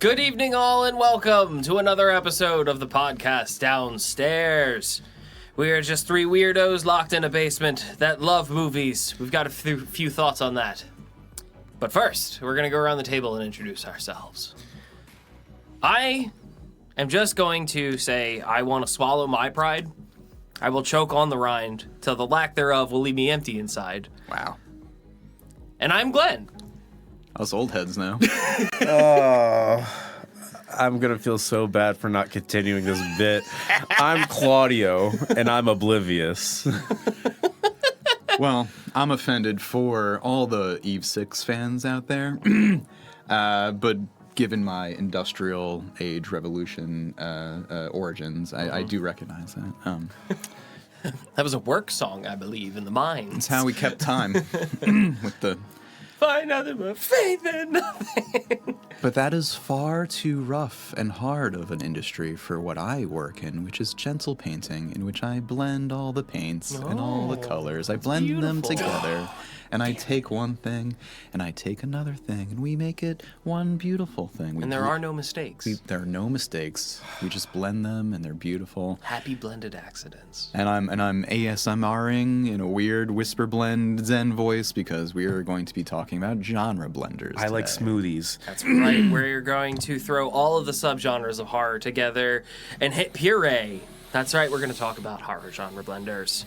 Good evening, all, and welcome to another episode of the podcast Downstairs. We are just three weirdos locked in a basement that love movies. We've got a few thoughts on that. But first, we're going to go around the table and introduce ourselves. I am just going to say I want to swallow my pride. I will choke on the rind till the lack thereof will leave me empty inside. Wow. And I'm Glenn. Us old heads now. I'm going to feel so bad for not continuing this bit. I'm Claudio, and I'm oblivious. Well, I'm offended for all the Eve 6 fans out there. But given my industrial age revolution origins, I do recognize that. That was a work song, I believe, in the mines. It's how we kept time with the... Find nothing but faith in nothing. But that is far too rough and hard of an industry for what I work in, which is gentle painting, in which I blend all the paints and all the colors. I blend them together, and I take one thing, and I take another thing, and we make it one beautiful thing. And there are no mistakes. There are no mistakes. We just blend them, and they're beautiful. Happy blended accidents. And I'm ASMRing in a weird whisper blend Zen voice because we are going to be talking about genre blenders. I like smoothies. That's right. We're going to throw all of the subgenres of horror together and hit purée. That's right. We're going to talk about horror genre blenders,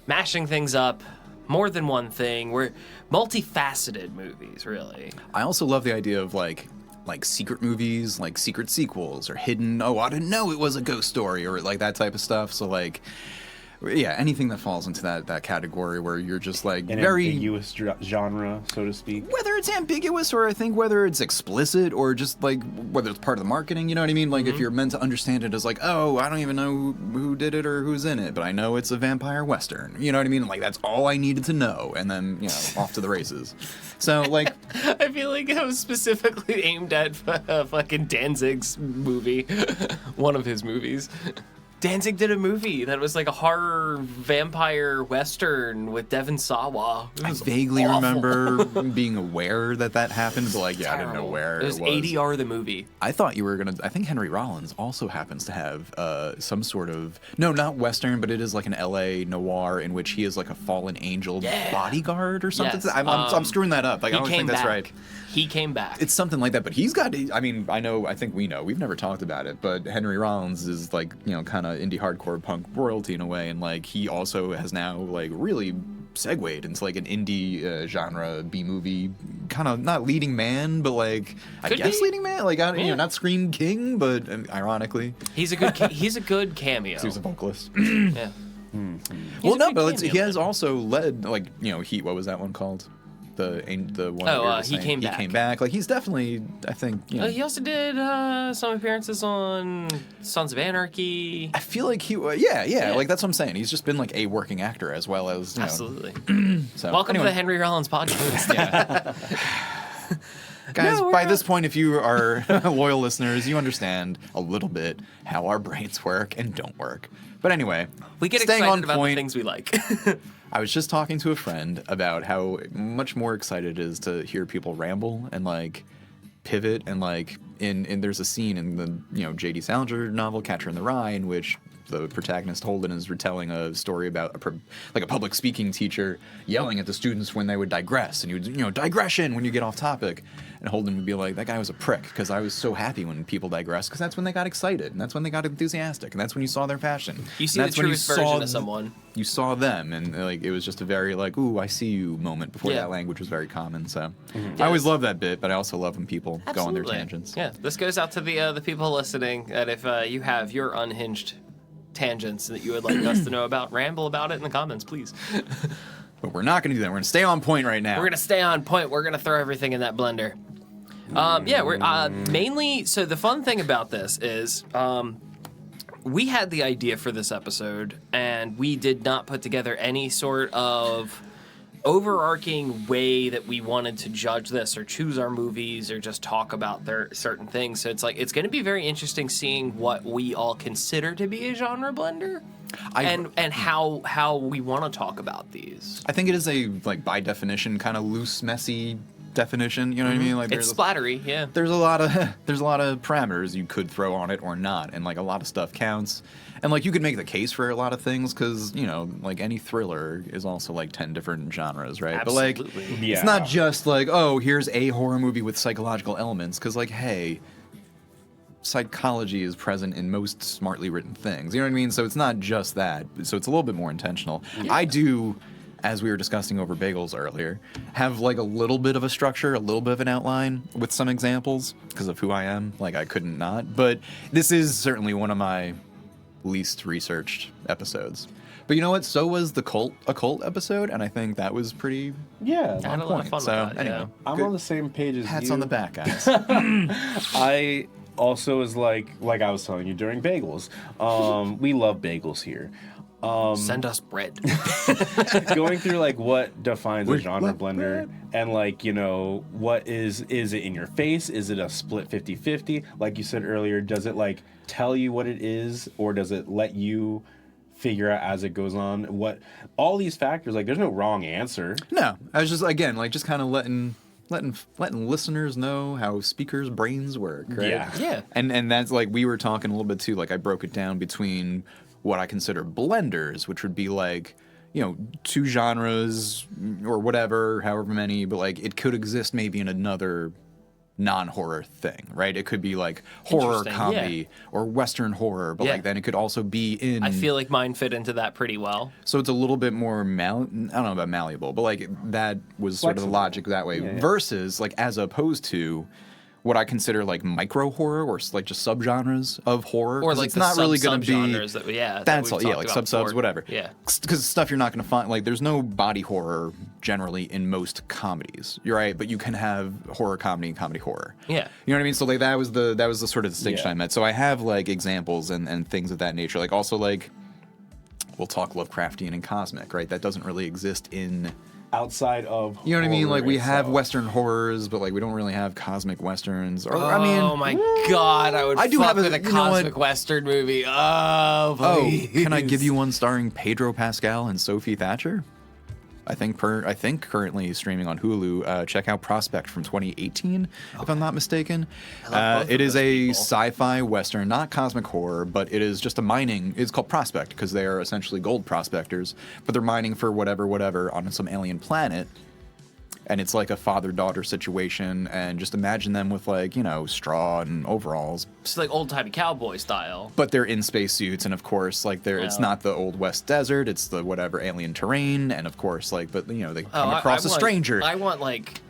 mashing things up. More than one thing. We're multifaceted movies, really. I also love the idea of like secret movies, like secret sequels or hidden, oh, I didn't know it was a ghost story or like that type of stuff. So like, yeah, anything that falls into that category where you're just like An very ambiguous genre, so to speak. Whether it's ambiguous or I think whether it's explicit or just like whether it's part of the marketing, you know what I mean? Like if you're meant to understand it as like, oh, I don't even know who did it or who's in it, but I know it's a vampire western. You know what I mean? Like that's all I needed to know, and then off to the races. So like, I feel like it was specifically aimed at fucking Danzig's movie, one of his movies. Danzig did a movie that was like a horror vampire western with Devon Sawa. I vaguely remember being aware that happened, but like, yeah, Terrible. I didn't know where it was. ADR the movie. I thought you were gonna. I think Henry Rollins also happens to have some sort of not western, but it is like an L.A. noir in which he is like a fallen angel bodyguard or something. Yes. I'm screwing that up. Like I don't think that's right. He came back. It's something like that, but he's got. I mean, I think we know. We've never talked about it, but Henry Rollins is like kind of indie hardcore punk royalty in a way, and like he also has now like really segued into like an indie genre B movie, kind of not leading man, but like I guess leading man, like not Scream King, but ironically he's a good cameo. He was a vocalist. Yeah. Well, no, but he has also led like Heat. What was that one called? The one. Oh, he came back. He came back. Like he's definitely, I think. He also did some appearances on Sons of Anarchy. I feel like yeah. Like that's what I'm saying. He's just been like a working actor as well as absolutely. So, welcome anyway. to the Henry Rollins podcast. Guys, by this point, if you are loyal listeners, you understand a little bit how our brains work and don't work. But anyway, we get staying excited on about point, the things we like. I was just talking to a friend about how much more excited it is to hear people ramble and like pivot and like in there's a scene in the J.D. Salinger novel Catcher in the Rye in which the protagonist Holden is retelling a story about a public speaking teacher yelling at the students when they would digress, and you would digression when you get off topic, and Holden would be like, that guy was a prick because I was so happy when people digress because that's when they got excited and that's when they got enthusiastic and that's when you saw their passion. You see the truest version of someone. You saw them, and like it was just a very like, ooh, I see you moment before that language was very common. So I always love that bit, but I also love when people go on their tangents. Yeah, this goes out to the people listening, that if you have your unhinged tangents that you would like us to know about, ramble about it in the comments, please. But we're not going to do that. We're going to stay on point right now. We're going to stay on point. We're going to throw everything in that blender. We're mainly. So the fun thing about this is, we had the idea for this episode, and we did not put together any sort of overarching way that we wanted to judge this or choose our movies or just talk about their certain things. So it's going to be very interesting seeing what we all consider to be a genre blender. And how we want to talk about these. I think it is a by definition kind of loose, messy definition. You know what I mean? Like It's splattery, yeah. there's a lot of parameters you could throw on it or not, and like a lot of stuff counts. And like you could make the case for a lot of things because like any thriller is also like 10 different genres, right? Absolutely. But like Yeah. it's not just like, oh, here's a horror movie with psychological elements, because like, hey, psychology is present in most smartly written things. You know what I mean? So it's not just that. So it's a little bit more intentional. Yeah. I do, as we were discussing over bagels earlier, have like a little bit of a structure, a little bit of an outline with some examples because of who I am. Like I couldn't not. But this is certainly one of my least researched episodes. But you know what? So was the occult episode, and I think that was pretty Yeah. I had a lot of fun so with that, anyway, yeah. I'm good. on the same page as Hats you. on the back, guys. I also was like I was telling you during bagels. We love bagels here. Send us bread. Going through like what defines a We genre love blender and like what is it in your face? Is it a split 50-50? Like you said earlier, does it like tell you what it is, or does it let you figure out as it goes on what all these factors? Like there's no wrong answer. No, I was just again like just kind of letting listeners know how speakers' brains work, right? Yeah. Yeah. And that's like we were talking a little bit too. Like I broke it down between what I consider blenders, which would be like two genres or whatever, however many, but like it could exist maybe in another non-horror thing, right? It could be like horror Interesting, comedy or Western horror, but Yeah. like then it could also be in. I feel like mine fit into that pretty well. So it's a little bit more I don't know about malleable, but like that was sort of the Flexible. logic that way. Yeah, yeah. Versus like as opposed to what I consider like micro horror or like just subgenres of horror. Or 'cause like it's the not really going to be. subgenres that That's we've all, yeah, talked like about sub-subs, before. whatever. Yeah. Because stuff you're not going to find, like, there's no body horror generally in most comedies. You're right, but you can have horror comedy and comedy horror. Yeah. You know what I mean? So like that was the sort of distinction Yeah. I meant. So I have like examples and things of that nature. Like also like we'll talk Lovecraftian and cosmic, right? That doesn't really exist in. Outside of You know what I mean? Like we horror have itself. Western horrors, but like we don't really have cosmic westerns. Or Oh I mean, my god, I would I do fuck have a- with a you know what? cosmic western movie. Oh, please. can I give you one starring Pedro Pascal and Sophie Thatcher? I think currently streaming on Hulu. Check out Prospect from 2018, if I'm not mistaken. love both It of is those a people. sci-fi western, not cosmic horror, but it is just a mining. It's called Prospect because they are essentially gold prospectors, but they're mining for whatever on some alien planet. And it's like a father-daughter situation, and just imagine them with like straw and overalls, It's like old timey cowboy style. but they're in spacesuits, and of course, like it's Well. not the old west desert; it's the whatever alien terrain, and of course, like, but they Oh, come across a stranger. I want like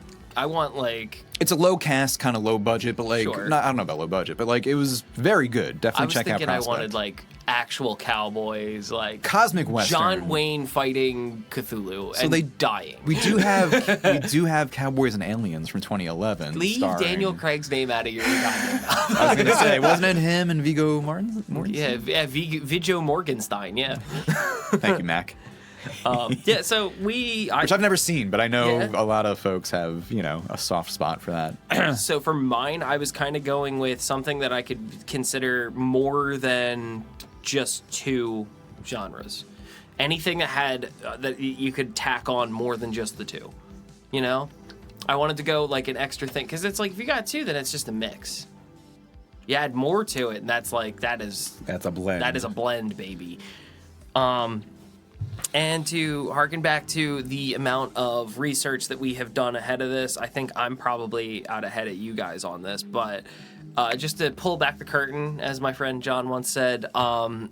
It's a low cast, kind of low budget, but like, Sure. I don't know about low budget, but like, it was very good. I Definitely was check out thinking I Prospect. wanted like actual cowboys, like Cosmic Western. John Wayne fighting Cthulhu So and they- dying. We do have Cowboys and Aliens from 2011. Leave starring- Daniel Craig's name out of your goddamn mouth. I was gonna say, wasn't it him and Viggo Mortensen? Yeah, Viggo Morgenstein. Yeah, Thank you, Mac. yeah. So Which I've never seen, but I know Yeah. a lot of folks have, a soft spot for that. So for mine, I was kind of going with something that I could consider more than just two genres. Anything that had that you could tack on more than just the two. I wanted to go like an extra thing because it's like if you got two, then it's just a mix. You add more to it, and that's That's a blend. that is a blend, baby. And to harken back to the amount of research that we have done ahead of this, I think I'm probably out ahead of you guys on this. But just to pull back the curtain, as my friend John once said, the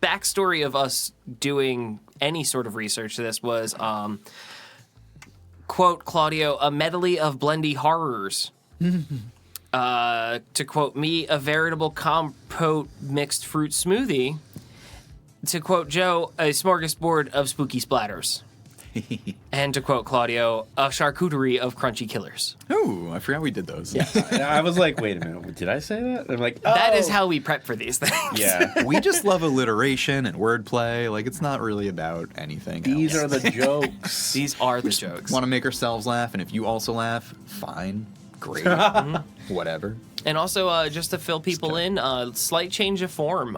backstory of us doing any sort of research to this was, quote Claudio, a medley of blendy horrors. To quote me, a veritable compote mixed fruit smoothie. To quote Joe, a smorgasbord of spooky splatters. And to quote Claudio, a charcuterie of crunchy killers. Ooh, I forgot we did those. I was like, wait a minute, did I say that? I'm like, That is oh. how we prep for these things. Yeah. We just love alliteration and wordplay. Like, it's not really about anything These else. are the jokes. These are the jokes. Want to make ourselves laugh, and if you also laugh, fine, great, whatever. And also, just to fill people in, slight change of form.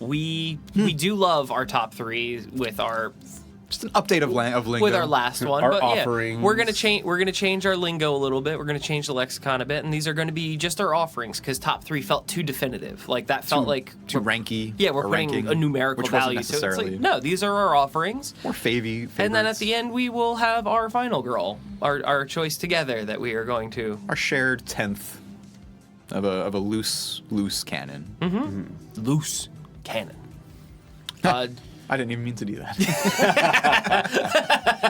We do love our top three with our Just an update of lingo. with our last one. Our But offerings. yeah, we're gonna change our lingo a little bit. We're gonna change the lexicon a bit, and these are gonna be just our offerings because top 3 felt too definitive. Like that felt like too we're- ranky. Yeah, we're or putting ranking, a numerical which wasn't value to it. It's necessarily like, no, these are our offerings. more favy. And then at favorites. the end, we will have our final girl, our choice together that we are going to. our shared 10th of a loose canon. Loose cannon. I didn't even mean to do that.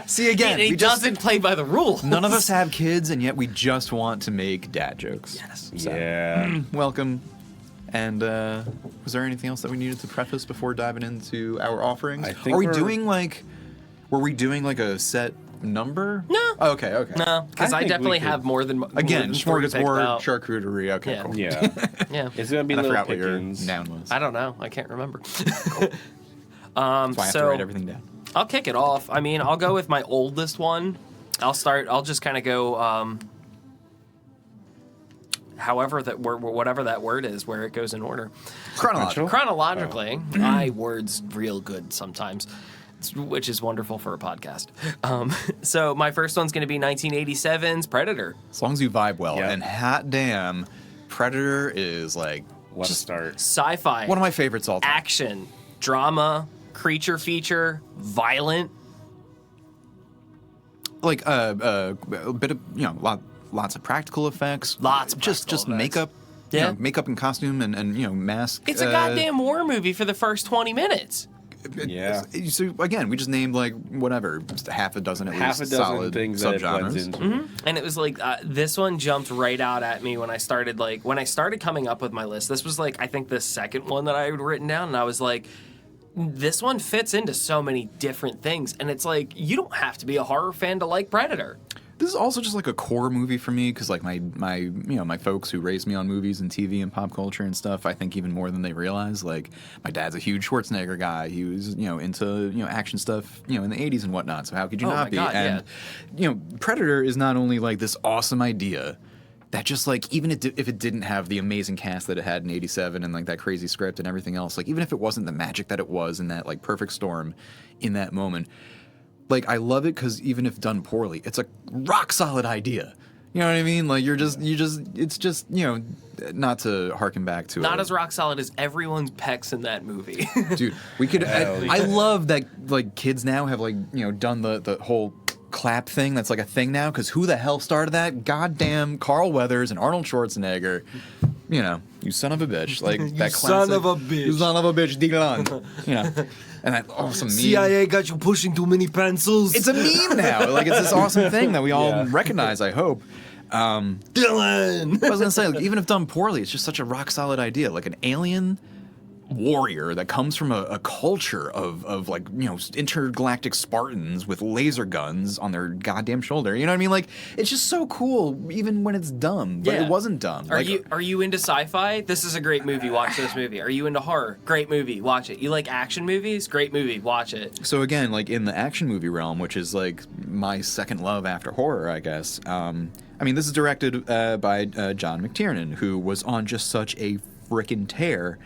See again, He we just doesn't play by the rules. none of us have kids, and yet we just want to make dad jokes. Yes. So, Yeah. welcome. And was there anything else that we needed to preface before diving into our offerings? I think Are we we're- doing like? Were we doing like a set number? No. Oh, okay. No, because I I think definitely we could- have more than Again, more than 3 picked smorgasbord, out. charcuterie. Okay, Yeah. cool. Yeah. Yeah. It's gonna be And I little forgot what your pickings. noun was. I don't know. I can't remember. That's why I have to so write everything down. I'll kick it off. I mean, I'll go with my oldest one. I'll just kind of go however whatever that word is, where it goes in order. Chronological. Chronologically, my word's real good sometimes, which is wonderful for a podcast. So my first one's going to be 1987's Predator. As long as you vibe well. Yeah. And hot damn, Predator is like What a start. Sci-fi, one of my favorites all time. action, drama, creature feature, violent. Like a bit of lots of practical effects. Lots of just practical effects. makeup. Yeah. Makeup and costume and mask. It's a goddamn war movie for the first 20 minutes. Yeah. So again, we just named like whatever, just half a dozen at Half a least dozen solid things that it blends subgenres. into. And it was like this one jumped right out at me when I started coming up with my list. This was like I think the second one that I had written down, and I was like, this one fits into so many different things, and it's like you don't have to be a horror fan to like Predator. This is also just like a core movie for me because like my folks who raised me on movies and TV and pop culture and stuff, I think even more than they realize. Like my dad's a huge Schwarzenegger guy. He was into action stuff in the 80s and whatnot. So how could you Oh not my be? God, And Predator is not only like this awesome idea that just like even if it didn't have the amazing cast that it had in 87 and like that crazy script and everything else, like even if it wasn't the magic that it was in that like perfect storm in that moment, like I love it because even if done poorly, it's a rock solid idea. You know what I mean? Like it's just not to harken back to Not as rock solid as everyone's pecs in that movie. dude. We could. Hell I yeah. love that like kids now have like done the whole clap thing. That's like a thing now because who the hell started that? Goddamn Carl Weathers and Arnold Schwarzenegger. You son of a bitch. Like that son classic, of a bitch. You son of a bitch. Dylan. And that awesome meme. CIA got you pushing too many pencils. It's a meme now. Like it's this awesome thing that we all Yeah. recognize. I hope. Dylan. I was gonna say, like, even if done poorly, it's just such a rock solid idea. Like an alien warrior that comes from a culture of like intergalactic Spartans with laser guns on their goddamn shoulder. You know what I mean? Like it's just so cool, even when it's dumb. But Yeah. it wasn't dumb. Are Like, you into sci-fi? This is a great movie. Watch this movie. Are you into horror? Great movie. Watch it. You like action movies? Great movie. Watch it. So again, like in the action movie realm, which is like my second love after horror, I guess. I mean, this is directed by John McTiernan, who was on just such a frickin' tear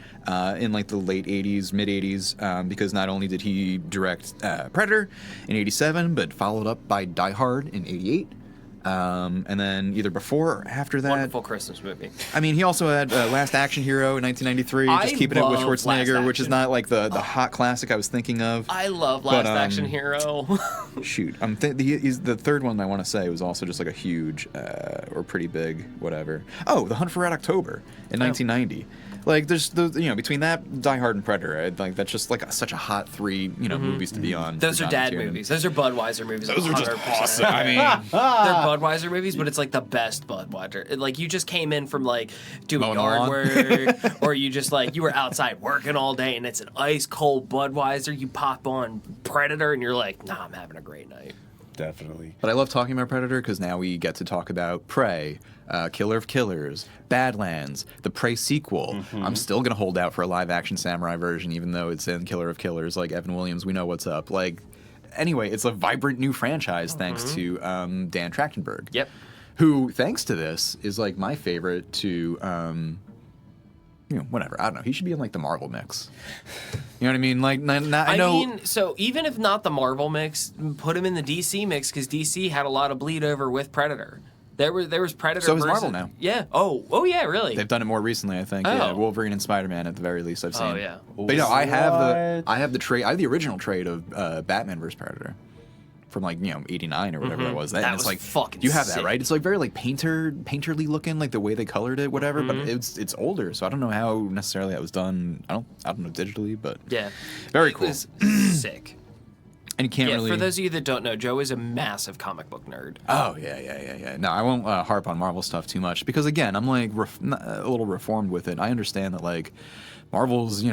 in like the late 80s, mid 80s, because not only did he direct Predator in 87, but followed up by Die Hard in 88. And then either before or after that. Wonderful Christmas movie. I mean, he also had Last Action Hero in 1993, just I keeping it with love Last Schwarzenegger, which is Action. not like the hot classic I was thinking of. I love But, Last Action Hero. Shoot, he's the third one I want to say was also just like a huge or pretty big whatever. Oh, The Hunt for Red October in 1990. Like there's between that, Die Hard, and Predator, like that's just like such a hot three movies to be on. Those for are John dad McTiernan. movies. Those are Budweiser movies. Those are just 100%. awesome. I mean, They're Budweiser movies, but it's like the best Budweiser. Like you just came in from like doing Mowing the yard lawn. work, or you just like you were outside working all day, and it's an ice cold Budweiser. You pop on Predator, and you're like, nah, I'm having a great night. Definitely. But I love talking about Predator because now we get to talk about Prey, Killer of Killers, Badlands, the Prey sequel. I'm still going to hold out for a live-action samurai version, even though it's in Killer of Killers. Like, Evan Williams, we know what's up. Like, anyway, it's a vibrant new franchise thanks to Dan Trachtenberg. Yep. Who, thanks to this, is, like, my favorite to whatever. I don't know. He should be in like the Marvel mix. You know what I mean? Like, I I know. mean, so even if not the Marvel mix, put him in the DC mix because DC had a lot of bleed over with Predator. There was Predator. So is versus, Marvel now. Yeah. Oh yeah. Really. They've done it more recently, I think. Oh. Yeah, Wolverine and Spider-Man at the very least I've seen. Oh, yeah. But I have What? the trade. I have the original trade of Batman vs Predator from like 89 or whatever that was. That and was it's like fucking you have sick. that, right? It's like very like painterly looking, like the way they colored it, whatever. But it's older, so I don't know how necessarily that was done. I don't know digitally, but Yeah. very It cool. was sick. And you can't Yeah. really. For those of you that don't know, Joe is a massive comic book nerd. Oh yeah. No, I won't harp on Marvel stuff too much because again, I'm like a little reformed with it. I understand that like Marvel's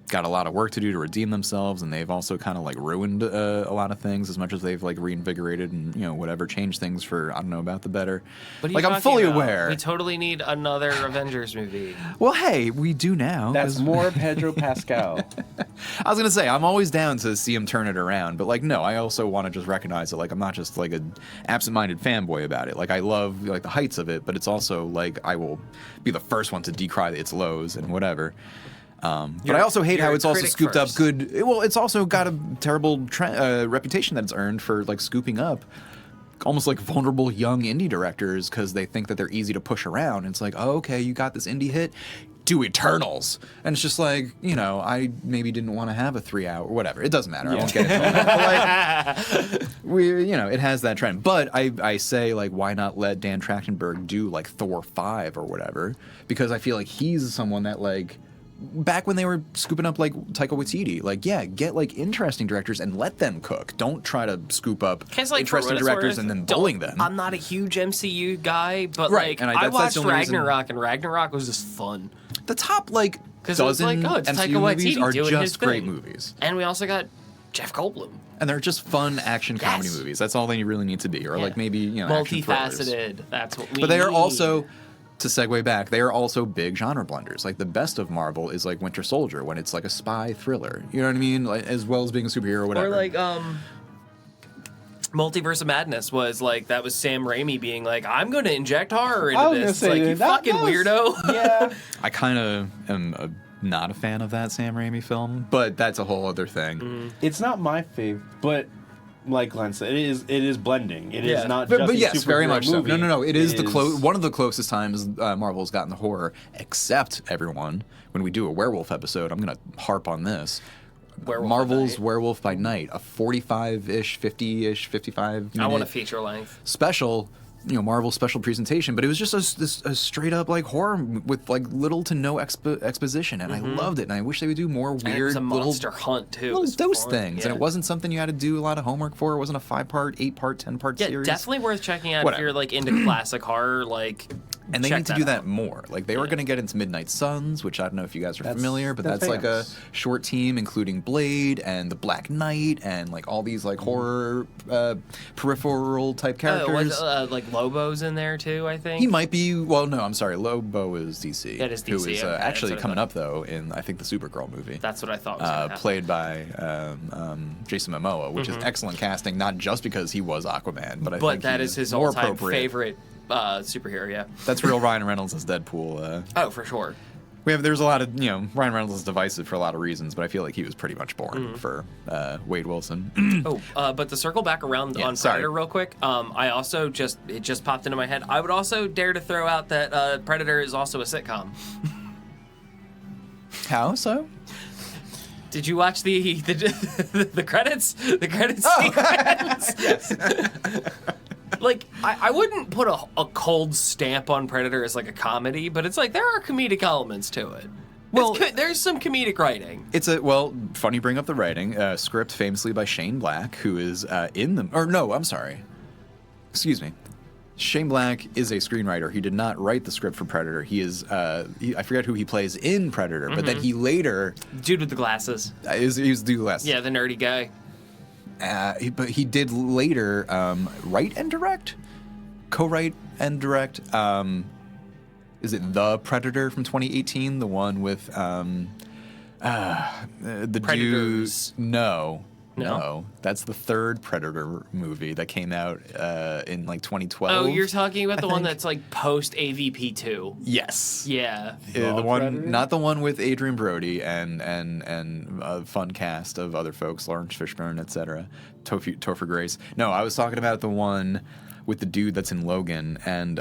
got a lot of work to do to redeem themselves, and they've also kind of like ruined a lot of things as much as they've like reinvigorated and whatever changed things for I don't know about the better. What are you Like I'm talking fully about? aware. We totally need another Avengers movie. Well, hey, we do now. That's 'cause- more Pedro Pascal. I was gonna say I'm always down to see him turn it around, but like no, I also want to just recognize that like I'm not just like an absent-minded fanboy about it. Like I love like the heights of it, but it's also like I will be the first one to decry its lows and whatever. But I also hate you're how a it's also critic scooped first. up good. Well, it's also got a terrible reputation that it's earned for like scooping up almost like vulnerable young indie directors because they think that they're easy to push around. And it's like, oh, okay, you got this indie hit, do Eternals, and it's just like I maybe didn't want to have a 3-hour or whatever. It doesn't matter. I won't get into that. But like, it has that trend. But I say like, why not let Dan Trachtenberg do like Thor 5 or whatever? Because I feel like he's someone that like. Back when they were scooping up like Taika Waititi, like get like interesting directors and let them cook. Don't try to scoop up 'Cause, like, for interesting what it's directors worth, and then don't- bullying them. I'm not a huge MCU guy, but Right, like and I that's watched the only reason- Ragnarok, and Ragnarok was just fun. The top like 'Cause it was dozen like, oh, it's MCU Taika movies Waititi are doing his just great thing. movies, And we also got Jeff Goldblum. and they're just fun action comedy Yes. movies. That's all they really need to be, or Yeah. like maybe action thrillers. Multifaceted. That's what we But they are need. also, to segue back, they are also big genre blenders. Like the best of Marvel is like Winter Soldier when it's like a spy thriller. You know what I mean? Like, as well as being a superhero or whatever. Or like Multiverse of Madness was like that was Sam Raimi being like, I'm going to inject horror I into was this. It's gonna say, like you that fucking was- weirdo. Yeah. I kind of am not a fan of that Sam Raimi film, but that's a whole other thing. It's not my fave, but like Glenn said, it is blending. It is Yeah. not But just a yes, very superhero much so. movie. No. It is one of the closest times Marvel's gotten the horror. Except everyone, when we do a werewolf episode, I'm gonna harp on this. Werewolf by Marvel's Night. Werewolf by Night, a 45-ish, 50-ish, 55 I want a minute feature length. special, Marvel special presentation, but it was just a straight up like horror with like little to no exposition, and I loved it. And I wish they would do more And it weird was a little monster hunt too. It little was those fun. things, and Yeah. it wasn't something you had to do a lot of homework for. It wasn't a 5-part, 8-part, 10-part Yeah, series. definitely worth checking out Whatever. if you're like into classic horror. Like, And they check need to do that out. more. Like they were Yeah. going to get into Midnight Suns, which I don't know if you guys are That's familiar, but the that's like a fangs. short team including Blade and the Black Knight and like all these like horror peripheral type characters. Oh, was like Lobo's in there too? I think He might be. Well, no, I'm sorry. Lobo is DC. That is Who DC, is okay, that's actually what I coming thought. up though in I think the Supergirl movie. That's what I thought. Was gonna happen. Played by Jason Momoa, which is excellent casting, not just because he was Aquaman, but I But think that he's is his more all-time appropriate. favorite superhero. Yeah. That's real Ryan Reynolds as Deadpool. Oh, for sure. There's a lot of Ryan Reynolds is divisive for a lot of reasons, but I feel like he was pretty much born Mm-hmm. for Wade Wilson. But to circle back around Yeah, on sorry. Predator real quick, I also it just popped into my head. I would also dare to throw out that Predator is also a sitcom. How so? Did you watch the credits? The credits sequence? Yes. Like, I wouldn't put a cold stamp on Predator as like a comedy, but it's like there are comedic elements to it. Well- There's some comedic writing. It's funny you bring up the writing. Script famously by Shane Black, who is I'm sorry. Excuse me. Shane Black is a screenwriter. He did not write the script for Predator. He is, I forget who he plays in Predator, but then he later, Dude with the glasses. he was the last. Yeah, the nerdy guy. But he did later write and direct? Co-write and direct. Is it The Predator from 2018? The one with the Predators. dude? No. No? That's the third Predator movie that came out in like 2012. Oh, you're talking about the one think. that's like post AVP 2. Yes. Yeah. The one, Predator? not the one with Adrian Brody and a fun cast of other folks, Lawrence Fishburne, etc. Topher Grace. No, I was talking about the one with the dude that's in Logan and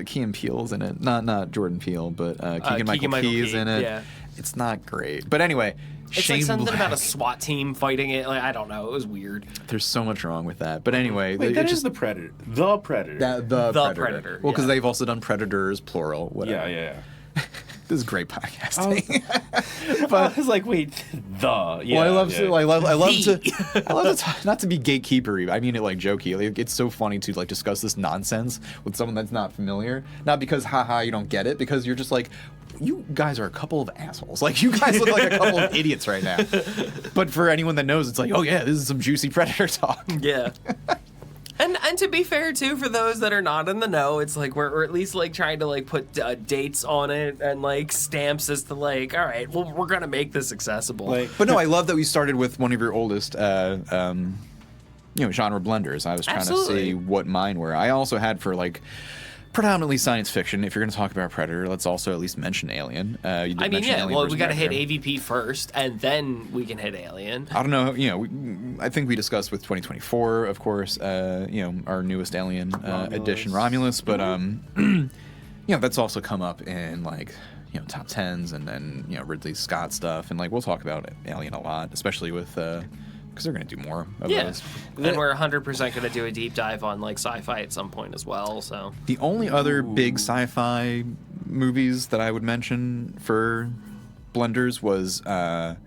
Key and Peele's in it. Not Jordan Peele, but Keegan-Michael Key is in it. Yeah. It's not great, but anyway. It's Shane like something Black. about a SWAT team fighting it. Like, I don't know. It was weird. There's so much wrong with that. But anyway, Wait, it that is just the Predator. The Predator. the Predator, Well, because yeah. they've also done Predators, plural. Whatever. yeah. This is great podcasting. But I was like, wait, the. Yeah, Well, I love yeah. I love The. to I love to talk, not to be gatekeeper. I mean it like jokey. Like, it's so funny to like discuss this nonsense with someone that's not familiar. Not because haha you don't get it, because you're just like, you guys are a couple of assholes. Like, you guys look like a couple of idiots right now. But for anyone that knows, it's like, oh yeah, this is some juicy Predator talk. Yeah. And to be fair too, for those that are not in the know, it's like we're at least like trying to like put dates on it and like stamps as to like, all right, well we're gonna make this accessible. Like, But no, I love that we started with one of your oldest genre blenders. I was trying Absolutely. to see what mine were. I also had for like predominantly science fiction. If you're going to talk about Predator, let's also at least mention Alien. You did I mean, mention yeah. Alien Well, versus we got to hit Predator. AVP first, and then we can hit Alien. I don't know. I think we discussed with 2024, of course. Our newest Alien edition, Romulus. But that's also come up in like top tens and then Ridley Scott stuff, and like we'll talk about Alien a lot, especially with because they're going to do more of Yeah, those. and we're 100% going to do a deep dive on like sci-fi at some point as well. So The only other big sci-fi movies that I would mention for blenders was kind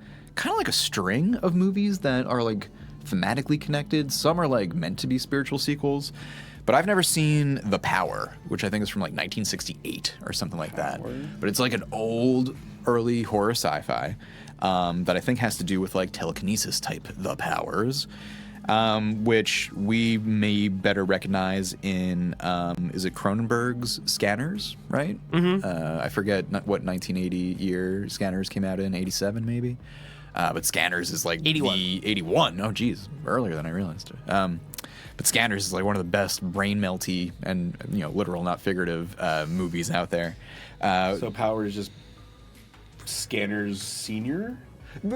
of like a string of movies that are like thematically connected. Some are like meant to be spiritual sequels, but I've never seen The Power, which I think is from like 1968 or something like that. But it's like an old early horror sci-fi that I think has to do with like telekinesis type The Powers. Which we may better recognize in, is it Cronenberg's Scanners, right? Mm-hmm. I forget what 1980 year Scanners came out in, 87 maybe? But Scanners is like 81. the 81. Oh, geez, earlier than I realized. But Scanners is like one of the best brain melty and literal, not figurative, movies out there. so Power is just Scanners Senior?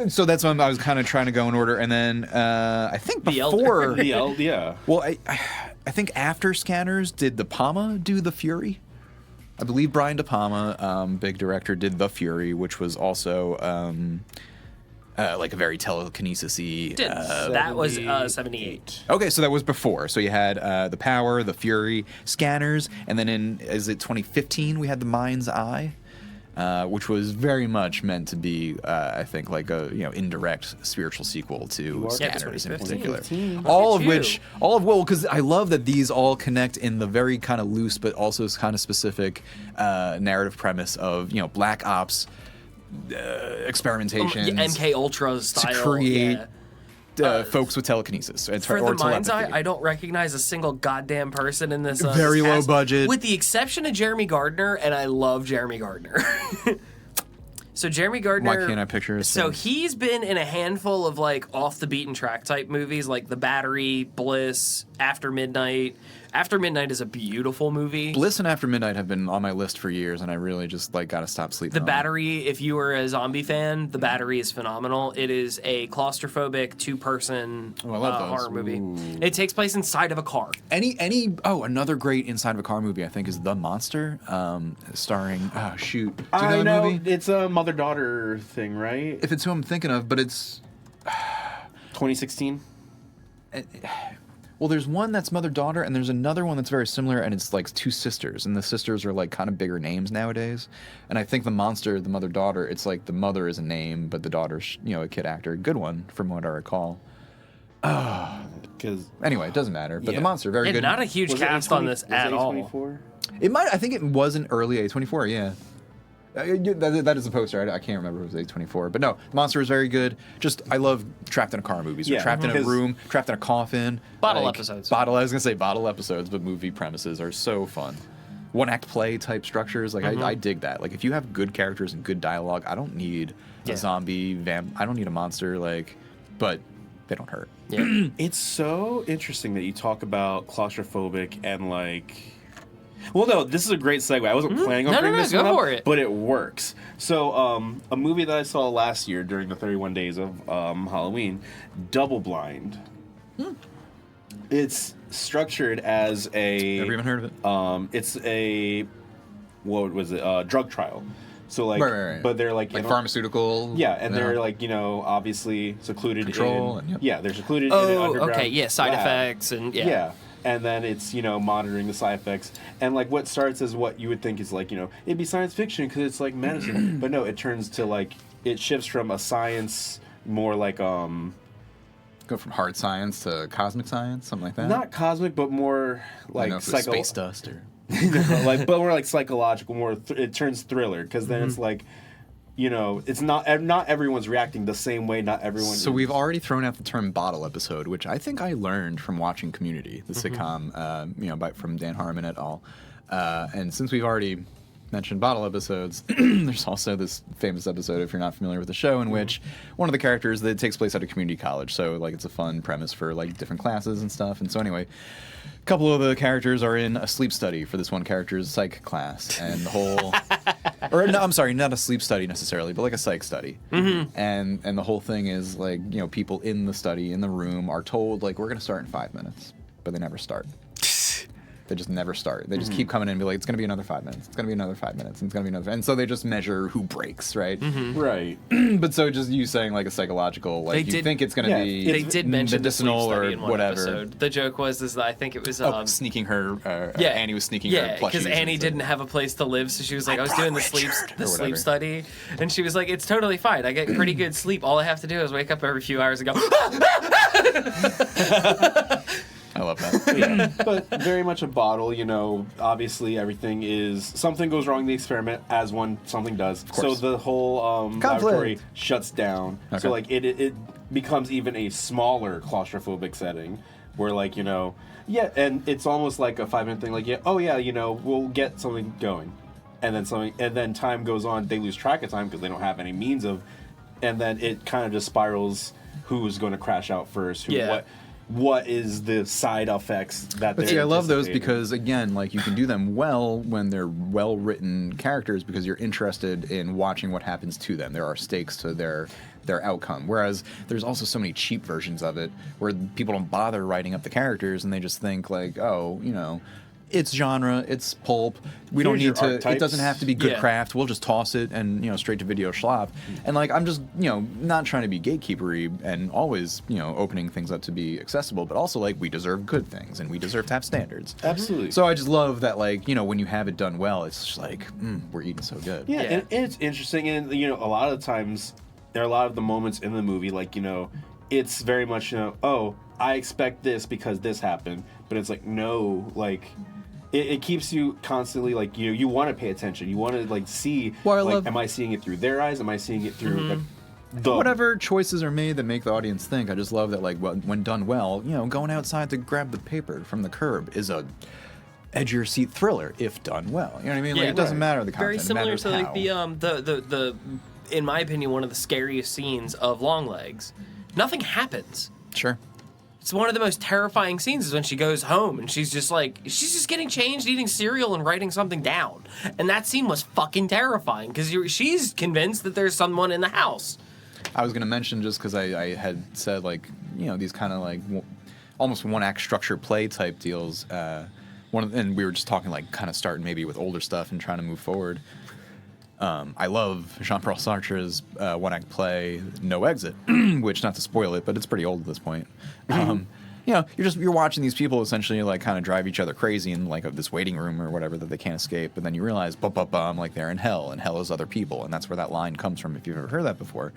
So that's when I was kind of trying to go in order, and then I think The Elder. before. Yeah. Well, I think after Scanners, did De Palma do The Fury? I believe Brian De Palma, big director, did The Fury, which was also like a very telekinesis-y. that was 78. Okay, so that was before. So you had The Power, The Fury, Scanners, and then is it 2015, we had The Mind's Eye? Which was very much meant to be, I think, like a You indirect spiritual sequel to are Scanners in 2015. particular. All of you. because I love that these all connect in the very kind of loose but also kind of specific narrative premise of Black Ops experimentations MK Ultra style. to create yeah. folks with telekinesis. For The Mind's Eye, I don't recognize a single goddamn person in this. Very this low cast, budget. with the exception of Jeremy Gardner, and I love Jeremy Gardner. So Jeremy Gardner. Why can't I picture his So face? he's been in a handful of like off the beaten track type movies, like The Battery, Bliss, After Midnight. After Midnight is a beautiful movie. Bliss and After Midnight have been on my list for years, and I really just like got to stop sleeping. The on Battery, if you were a zombie fan, The Battery is phenomenal. It is a claustrophobic two-person Oh, I love those. horror movie. It takes place inside of a car. Another great inside of a car movie I think is The Monster, starring do you know I the know. movie? It's a mother-daughter thing, right? If it's who I'm thinking of, but it's 2016? well, there's one that's mother-daughter, and there's another one that's very similar, and it's like two sisters, and the sisters are like kind of bigger names nowadays. And I think The Monster, the mother-daughter, it's like the mother is a name, but the daughter's a kid actor. Good one from what I recall. Because Anyway, it doesn't matter. But Yeah. The Monster, very And good. not a huge cast on this at all. It might. I think it was an early A24. Yeah, that is a poster. I can't remember if it was A24, but no, Monster is very good. Just I love trapped in a car movies. Yeah, Or trapped in a because- room, trapped in a coffin. Bottle episodes. I was gonna say bottle episodes, but movie premises are so fun. one act play type structures. Like I dig that. Like if you have good characters and good dialogue, I don't need a zombie I don't need a monster. Like, but they don't hurt. Yeah. It's so interesting that you talk about claustrophobic and like. Well, no, this is a great segue. I wasn't planning on bringing this go one for up, it. but it works. So, a movie that I saw last year during the 31 days of Halloween, Double Blind. It's structured as a. Never even heard of it. It's a. What was it? Drug trial. So like, Right. but they're like Pharmaceutical. Yeah, and they're like obviously secluded Control in. And, yep. They're secluded in an underground. Okay, yeah, side lab. effects and Yeah. And then it's, monitoring the side effects. And, like, what starts as what you would think is, like, it'd be science fiction because it's, like, medicine. But no, it turns to, like, it shifts from a science more like, Go from hard science to cosmic science, something like that? not cosmic, but more, like, space dust or... but more, like, psychological, more, it turns thriller. Because then it's, like, it's not everyone's reacting the same way. Not everyone. So we've already thrown out the term bottle episode, which I think I learned from watching Community, the sitcom, from Dan Harmon et al. And since we've already mentioned bottle episodes, there's also this famous episode, if you're not familiar with the show, in which one of the characters that takes place at a community college. So like it's a fun premise for like different classes and stuff. And so anyway, a couple of the characters are in a sleep study for this one character's psych class, and the whole. Or no, I'm sorry, not a sleep study necessarily, but like a psych study. And the whole thing is like, people in the study, in the room, are told like, we're going to start in 5 minutes, but they never start. They just never start. They just keep coming in and be like, it's going to be another 5 minutes. It's going to be another 5 minutes. It's going to be another. And so they just measure who breaks, right? Right. But so just you saying like a psychological, like you think it's going to be They did mention medicinal the sleep study or in one whatever. episode. The joke was that I think it was Sneaking her. Annie was sneaking yeah, her plushies. because Annie and didn't have a place to live, so she was like, I was doing the sleep or sleep whatever. study, and she was like, it's totally fine. I get pretty good sleep. All I have to do is wake up every few hours and go. I love that. Yeah, but very much a bottle, obviously everything is, something goes wrong in the experiment as something does. So the whole laboratory shuts down. Okay. So like it becomes even a smaller claustrophobic setting where like, and it's almost like a 5-minute thing, like, we'll get something going. And then time goes on, they lose track of time because they don't have any means of, and then it kind of just spirals who's going to crash out first, what is the side effects that But they're see, I love those anticipating. because, again, like you can do them well when they're well-written characters because you're interested in watching what happens to them. There are stakes to their outcome. Whereas there's also so many cheap versions of it where people don't bother writing up the characters and they just think like, it's genre, it's pulp. We don't Here's need your to. It archetypes. doesn't have to be good Yeah. craft. We'll just toss it and straight to video schlop. And like I'm just not trying to be gatekeepery and always opening things up to be accessible, but also like we deserve good things and we deserve to have standards. Absolutely. So I just love that like when you have it done well, it's just like we're eating so good. Yeah, Yeah. And it's interesting, and a lot of the times there are a lot of the moments in the movie, like it's very much oh, I expect this because this happened, but it's like no, like. It keeps you constantly like you want to pay attention. You want to like see. Well, I like, love- am I seeing it through their eyes? Am I seeing it through like, the Whatever choices are made that make the audience think, I just love that like when done well, going outside to grab the paper from the curb is a edge your seat thriller if done well. You know what I mean? Like Yeah, it doesn't right. matter the content. Very it similar matters to like how. the in my opinion, one of the scariest scenes of Longlegs. Nothing happens. Sure. It's one of the most terrifying scenes is when she goes home and she's just getting changed, eating cereal and writing something down. And that scene was fucking terrifying because she's convinced that there's someone in the house. I was going to mention just because I had said like these kind of like almost one act structure play type deals. And we were just talking like kind of starting maybe with older stuff and trying to move forward. I love Jean-Paul Sartre's one-act play No Exit, which, not to spoil it, but it's pretty old at this point. You're watching these people essentially like kind of drive each other crazy in like this waiting room or whatever that they can't escape, but then you realize, like they're in hell, and hell is other people, and that's where that line comes from if you've ever heard that before.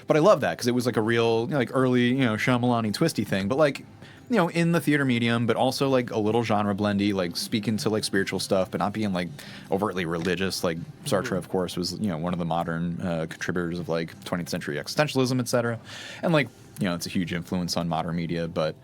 But I love that because it was like a real like early Shyamalan-y twisty thing, but like. In the theater medium, but also like a little genre blendy, like speaking to like spiritual stuff, but not being like overtly religious. Like Sartre, of course, was one of the modern contributors of like 20th century existentialism, etc. And like it's a huge influence on modern media. But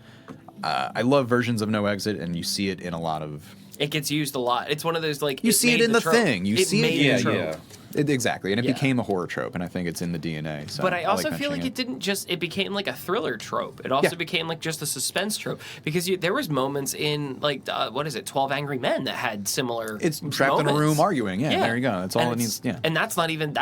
I love versions of No Exit, and you see it in a lot of. It gets used a lot. It's one of those like You see it in the trope. Thing. You see it. made the trope. Yeah. Exactly, and it Yeah. became a horror trope, and I think it's in the DNA. So But I also like feel like mentioning it didn't just. It became like a thriller trope. It also Yeah. became like just a suspense trope because there was moments in like what is it, 12 Angry Men that had similar. It's trapped in a moments. room arguing. Yeah, there you go. That's all And it it's- needs. Yeah. and that's not even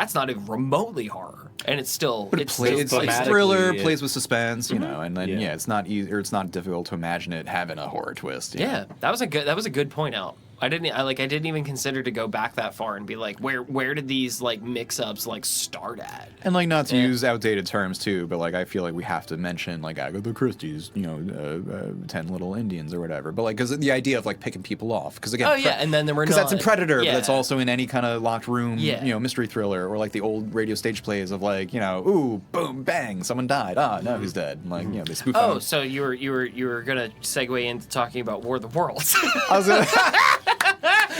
remotely horror, and it's still. But it's it's still like thematically, thriller, it- plays with suspense, you know, and then Yeah. it's not easy, or it's not difficult to imagine it having a horror twist. you know? Yeah, that was a good point out. I didn't even consider to go back that far and be like, where did these like mix-ups like start at? And like not to Yeah. use outdated terms too, but like I feel like we have to mention like Agatha Christie's, 10 Little Indians or whatever. But like because the idea of like picking people off, because again, Oh yeah, and then there were because that's in not- Predator, yeah. but that's also in any kind of locked room, Yeah. Mystery thriller, or like the old radio stage plays of like ooh, boom, bang, someone died, no, he's dead. And, like they spoof. Oh, on so you were gonna segue into talking about War of the Worlds. I was gonna,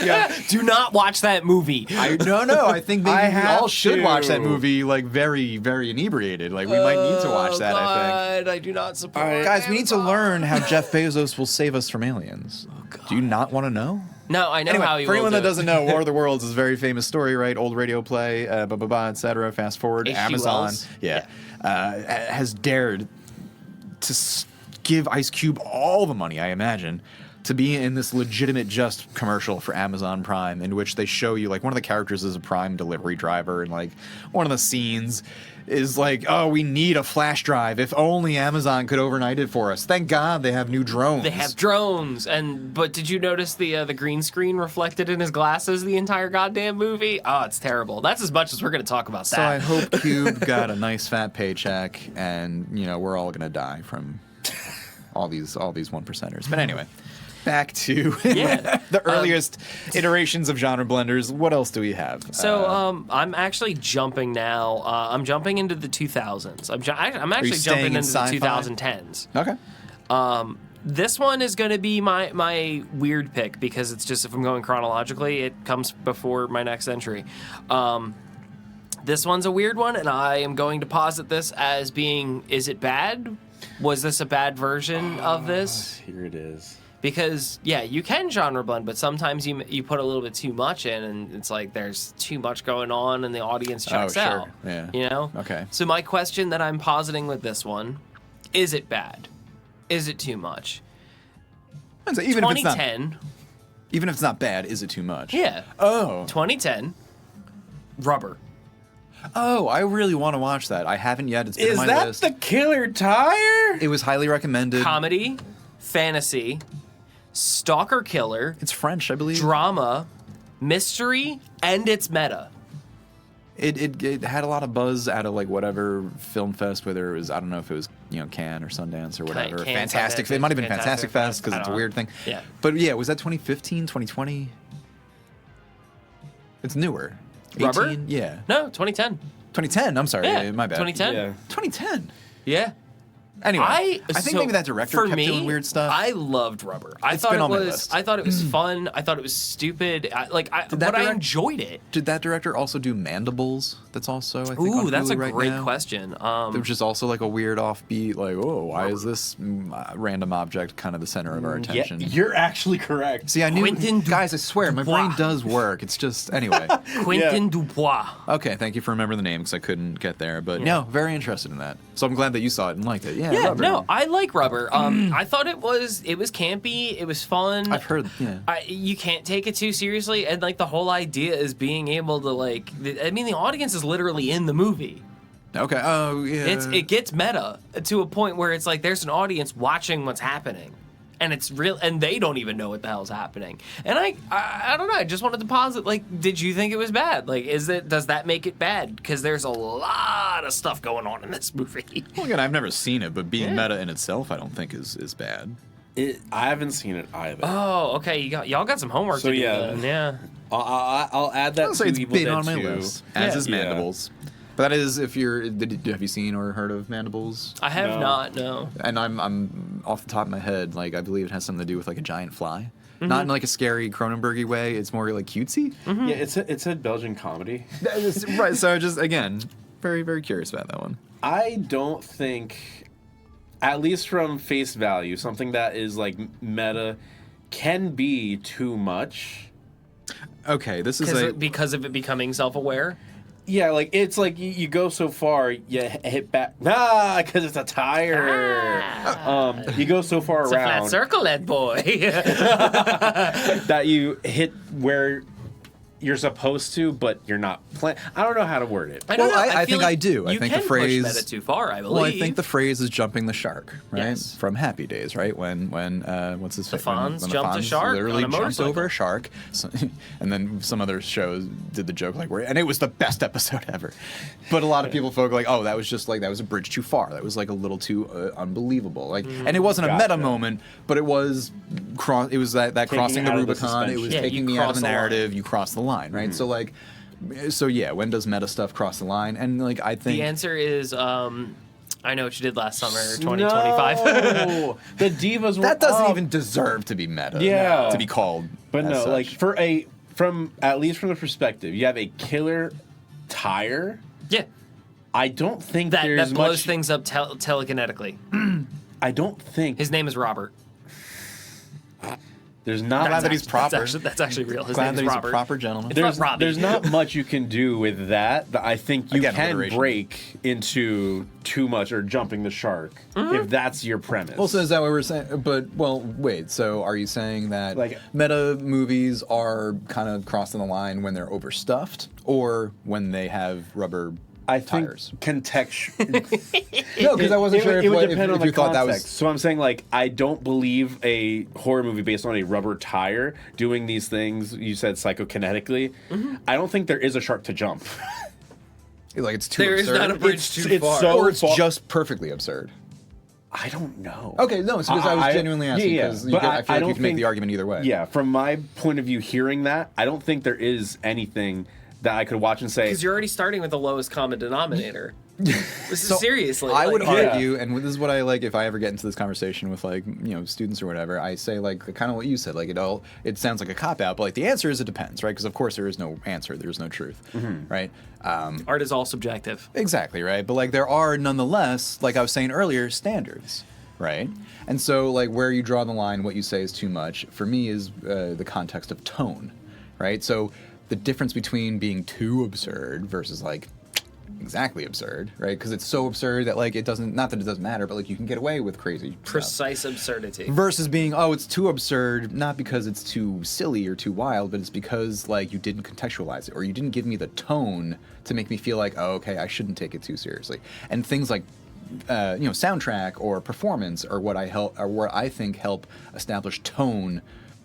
yeah. Do not watch that movie. No. I think maybe I we have all should watch that to. movie like very, very inebriated. Like we might need to watch that. I think. I do not support. Guys, we need to learn how Jeff Bezos will save us from aliens. Do you not want to know? No, I know Anyway, how he for will anyone do that it. doesn't know, War of the Worlds is a very famous story, right? Old radio play, etc. Fast forward, H.G. Amazon, Wells. has dared to give Ice Cube all the money, I imagine, to be in this legitimate just commercial for Amazon Prime, in which they show you like one of the characters is a Prime delivery driver, and like one of the scenes is like, oh, we need a flash drive. If only Amazon could overnight it for us. Thank God they have new drones. They have drones, but did you notice the green screen reflected in his glasses the entire goddamn movie? Oh, it's terrible. That's as much as we're gonna talk about So that. I hope Cube got a nice fat paycheck, and we're all gonna die from all these one percenters. But anyway, back to Yeah. the earliest iterations of genre blenders. What else do we have? So I'm actually jumping now. I'm jumping into the 2000s. I'm actually staying jumping in into the sci-fi? 2010s. Okay. This one is going to be my weird pick because it's just, if I'm going chronologically, it comes before my next entry. This one's a weird one, and I am going to posit this as being, is it bad? Was this a bad version of this? Here it is. Because, yeah, you can genre blend, but sometimes you put a little bit too much in, and it's like there's too much going on, and the audience checks sure. out. Yeah. You know? Okay. So my question that I'm positing with this one, is it bad? Is it too much? I'd say even if it's 2010, not bad, is it too much? yeah. Oh. 2010, Rubber. Oh, I really want to watch that. I haven't yet. It's been Is on my that list. the killer tire? It was highly recommended. Comedy, fantasy, stalker killer, It's French, I believe. drama, mystery, and it's meta. It had a lot of buzz out of like whatever film fest, whether it was, I don't know if it was Cannes or Sundance or whatever. Cannes, Fantastic. Sundance, It might have been Fantastic Fantastic Fest because I it's a don't weird know. thing. Yeah. But yeah, was that 2015, 2020? It's newer. Rubber? 18? Yeah. No, 2010. 2010. I'm sorry. Yeah, My bad. 2010. Yeah. 2010. Yeah. Anyway, I think so maybe that director for kept me, doing weird stuff. I loved Rubber. It's been on my list. I thought it was fun. I thought it was stupid. But I enjoyed it. Did that director also do Mandibles? That's also, I think, Ooh, on that's a Hulu right great now? question. Which is also like a weird offbeat, like, oh, why is this random object kind of the center of our Yeah, attention? you're actually correct. See, I knew, Quentin guys, I swear, my Dubois. brain does work. It's just, anyway. Quentin Dubois. Okay, thank you for remembering the name because I couldn't get there. But no, very interested in that. So I'm glad that you saw it and liked it. Yeah, Yeah, Rubber. no, I like Rubber. I thought it was campy. It was fun. I've heard, yeah. You can't take it too seriously, and like the whole idea is being able to the audience is literally in the movie. Okay, oh, yeah. It gets meta to a point where it's like there's an audience watching what's happening, and it's real, and they don't even know what the hell's happening. And I don't know. I just wanted to posit, like, did you think it was bad? Like, does that make it bad? Because there's a lot of stuff going on in this movie. Well, again, I've never seen it, but being Yeah. meta in itself, I don't think is bad. I haven't seen it either. Oh, okay. Y'all got some homework So, to do. yeah. Then. Yeah. I'll add that I'll to say it's Evil been Dead on my 2. list, as is Yeah. Mandibles. But that is, if you're, have you seen or heard of Mandibles? I have No. not. No. And I'm off the top of my head, like I believe it has something to do with like a giant fly, not in like a scary Cronenberg-y way. It's more like cutesy. Yeah, it's a Belgian comedy. Right. So just again, very very curious about that one. I don't think at least from face value, something that is like meta can be too much. Okay, this is because of it becoming self-aware. Yeah, like it's like you go so far, you hit back. Because it's a tire. You go so far It's a around flat circle, that boy. that you hit where you're supposed to, but you're not playing. I don't know how to word it. I don't Well, know. I feel think I do. I You think can the phrase- push meta too far. I believe. Well, I think the phrase is jumping the shark, right? Yes. From Happy Days, right? When what's his face? Fonz when jumped a Fonz shark literally on a jumped motorcycle. over a shark, so, and then some other shows did the joke like, and it was the best episode ever. But a lot of people folk like, oh, that was just like that was a bridge too far. That was like a little too unbelievable. Like, and it wasn't a Gotcha. meta moment, but it was It was that crossing the out of the Rubicon. It was suspension. Yeah, taking you me out of cross the the line. narrative. You cross the line, right? So like. So yeah, when does meta stuff cross the line? And like I think the answer is, I know what you did last summer, 2025. No, the divas were that doesn't up. even deserve to be meta. Yeah. to be called. But as no, such. like from at least from the perspective, you have a killer tire. Yeah, I don't think that there's blows much. things up telekinetically. I don't think His name is Robert. there's not. Glad that he's proper. That's actually real. His Glad name that is he's Robert. a proper gentleman. It's not Robbie. There's not much you can do with that. I think you Again, can alliteration. break into too much or jumping the shark if that's your premise. Well, so is that what we're saying? But well, wait. So are you saying that Like- meta movies are kind of crossing the line when they're overstuffed, or when they have rubber I think tires? contextual. No, because I wasn't sure it if, would what- depend if on the you thought context. that was. So I'm saying, like, I don't believe a horror movie based on a rubber tire doing these things. You said psychokinetically. I don't think there is a shark to jump. Like it's too There is absurd. not a bridge too it's far. so- or it's far- just perfectly absurd. I don't know. Okay, no, it's because I was genuinely asking yeah, because but I feel like don't you can make think- the argument either way. Yeah, from my point of view, hearing that, I don't think there is anything that I could watch and say. Because you're already starting with the lowest common denominator. This is seriously. I would like, argue, and this is what I like if I ever get into this conversation with like students or whatever. I say like kind of what you said. Like it sounds like a cop out, but like the answer is it depends, right? Because of course there is no answer, there's no truth, right? art is all subjective. Exactly, right? But like there are nonetheless, like I was saying earlier, standards, right? And so like where you draw the line, what you say is too much for me is the context of tone, right? So the difference between being too absurd versus like exactly absurd, right? Because it's so absurd that like it doesn't, not that it doesn't matter, but like you can get away with crazy stuff. Precise absurdity. Versus being, oh, it's too absurd, not because it's too silly or too wild, but it's because like you didn't contextualize it or you didn't give me the tone to make me feel like, oh, okay, I shouldn't take it too seriously. And things like soundtrack or performance are what I think help establish tone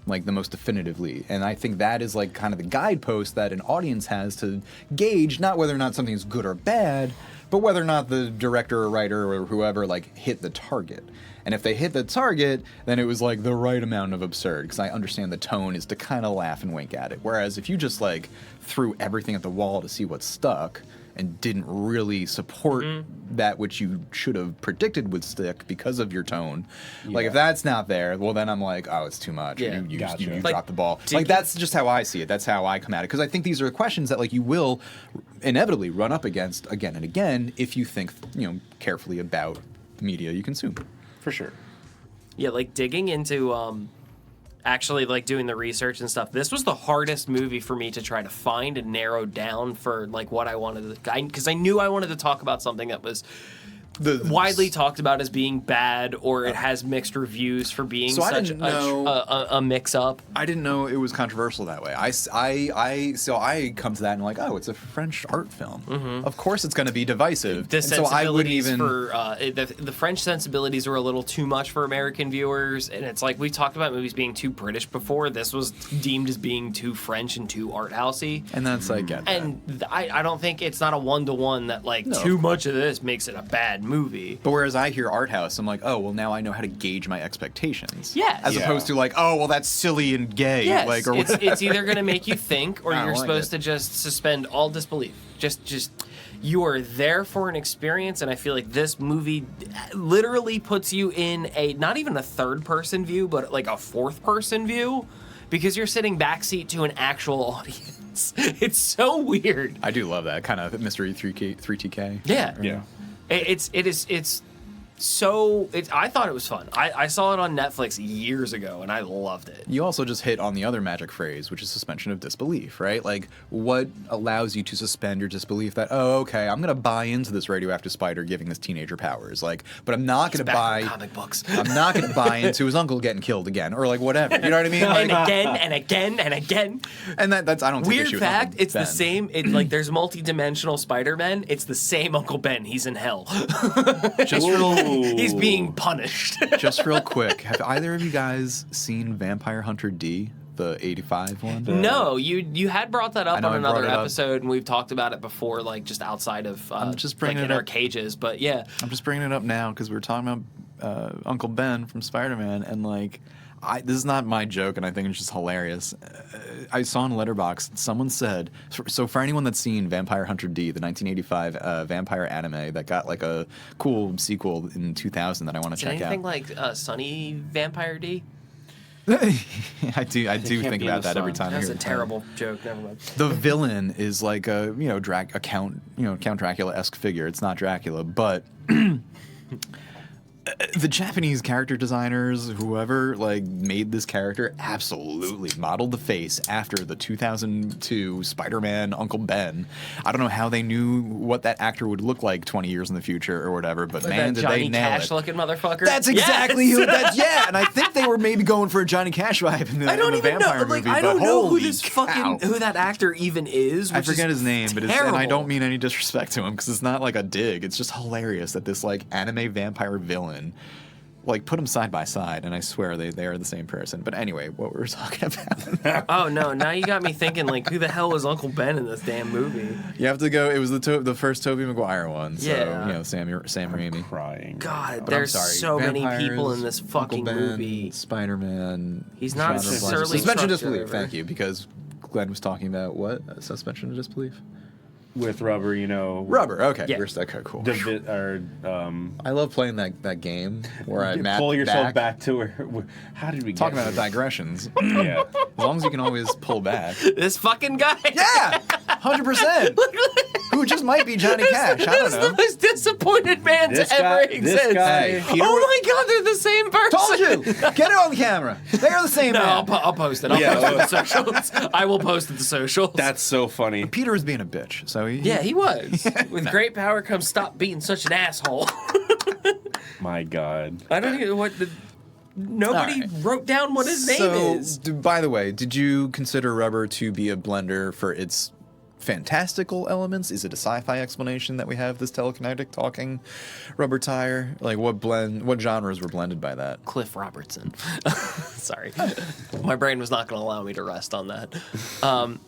like the most definitively. And I think that is like kind of the guidepost that an audience has to gauge not whether or not something is good or bad, but whether or not the director or writer or whoever like hit the target. And if they hit the target, then it was like the right amount of absurd, because I understand the tone is to kind of laugh and wink at it. Whereas if you just like threw everything at the wall to see what stuck and didn't really support that which you should have predicted would stick because of your tone, like if that's not there, well then I'm like, oh, it's too much. Yeah. You Gotcha. like, Like, dropped the ball. did Like you- that's just how I see it. That's how I come at it, because I think these are questions that like you will inevitably run up against again and again if you think carefully about the media you consume. For sure. Yeah, like digging into actually like doing the research and stuff. This was the hardest movie for me to try to find and narrow down for like what I wanted to, because I knew I wanted to talk about something that was widely talked about as being bad, or it has mixed reviews for being So I such didn't know- a mix-up. I didn't know it was controversial that way. So I come to that and I'm like, oh, it's a French art film. Of course it's going to be divisive. The And so I wouldn't sensibilities even. for the French sensibilities are a little too much for American viewers, and it's like we talked about movies being too British before. This was deemed as being too French and too art housey. And that's I get that. And I don't think it's not a one-to-one that like No, too of much of this makes it a bad movie. But whereas I hear art house, I'm like, oh, well, now I know how to gauge my expectations. Yes. As Yeah. opposed to like, oh, well, that's silly and gay. Yes, Like, or it's either going to make you think, or I don't you're like supposed it. to just suspend all disbelief. Just you are there for an experience, and I feel like this movie literally puts you in a not even a third-person view, but like a fourth-person view, because you're sitting backseat to an actual audience. It's so weird. I do love that kind of mystery 3TK. Yeah. Yeah. It's I thought it was fun. I saw it on Netflix years ago, and I loved it. You also just hit on the other magic phrase, which is suspension of disbelief, right? Like, what allows you to suspend your disbelief that, oh, okay, I'm going to buy into this radioactive spider giving this teenager powers, like, but I'm not going to buy comic books. I'm not going to buy into his uncle getting killed again, or like whatever. You know what I mean? Like, And again and again and again. and that's I don't take Weird issue fact, with Uncle it's the Ben. same. Like there's multi-dimensional Spider-Man. It's the same Uncle Ben. He's in hell. Just real, He's being punished. just real quick, have either of you guys seen Vampire Hunter D, the '85 one? No, you had brought that I up know on I brought another it up. episode, and we've talked about it before, like just outside of I'm just like bringing in it our up. cages. But yeah, I'm just bringing it up now because we were talking about Uncle Ben from Spider-Man, and like, this is not my joke, and I think it's just hilarious. I saw on Letterboxd someone said, so for anyone that's seen Vampire Hunter D, the 1985 vampire anime that got like a cool sequel in 2000 that I want to is check anything out. like Sunny Vampire D? I do can't think be in about the that every sun. time. I That's hear a it. terrible joke. Never mind. The villain is like a Count Dracula-esque figure. It's not Dracula, but the Japanese character designers, whoever like made this character, absolutely modeled the face after the 2002 Spider-Man Uncle Ben. I don't know how they knew what that actor would look like 20 years in the future or whatever, but man, that did Johnny they nail Cash it. looking motherfucker. That's exactly Yes! who. That's yeah, and I think they were maybe going for a Johnny Cash vibe in the, I don't in the even know. vampire Like movie. I don't but know who holy this cow. who that actor even is. I which forget is his name, but terrible. and I don't mean any disrespect to him because it's not like a dig. It's just hilarious that this like anime vampire villain, like put them side by side, and I swear they are the same person. But anyway, what we were talking about. Oh no! Now you got me thinking. Like, who the hell was Uncle Ben in this damn movie? You have to go. It was the first Tobey Maguire one. So Yeah. Sam Raimi. Crying. God, But I'm there's sorry, so many vampires, people in this fucking Uncle Ben, movie. Spider-Man. He's not genre necessarily blindness. suspension of truck disbelief. driver. Thank you, because Glenn was talking about what suspension of disbelief. With rubber, Rubber. Okay, Yeah. we're okay, cool. I I love playing that game where I map pull yourself back to where how did we Talking get about here? digressions. Yeah. As long as you can always pull back. This fucking guy. Yeah, 100%. Who just might be Johnny Cash. I don't This is the know. most disappointed man This to ever guy- this exist. guy- Hey, Peter, Oh my God, they're the same person. told you. Get it on the camera. They are the same No, man. I'll post it. I'll Yeah. post it to the socials. I will post it to the socials. That's so funny. Peter was being a bitch, so he. Yeah, he was. With great power comes stop being such an asshole. My God. I don't even what the. Nobody All right. wrote down what his name is. By the way, did you consider rubber to be a blender for its fantastical elements? Is it a sci-fi explanation that we have this telekinetic talking rubber tire? Like what genres were blended by that? Cliff Robertson. Sorry. My brain was not going to allow me to rest on that.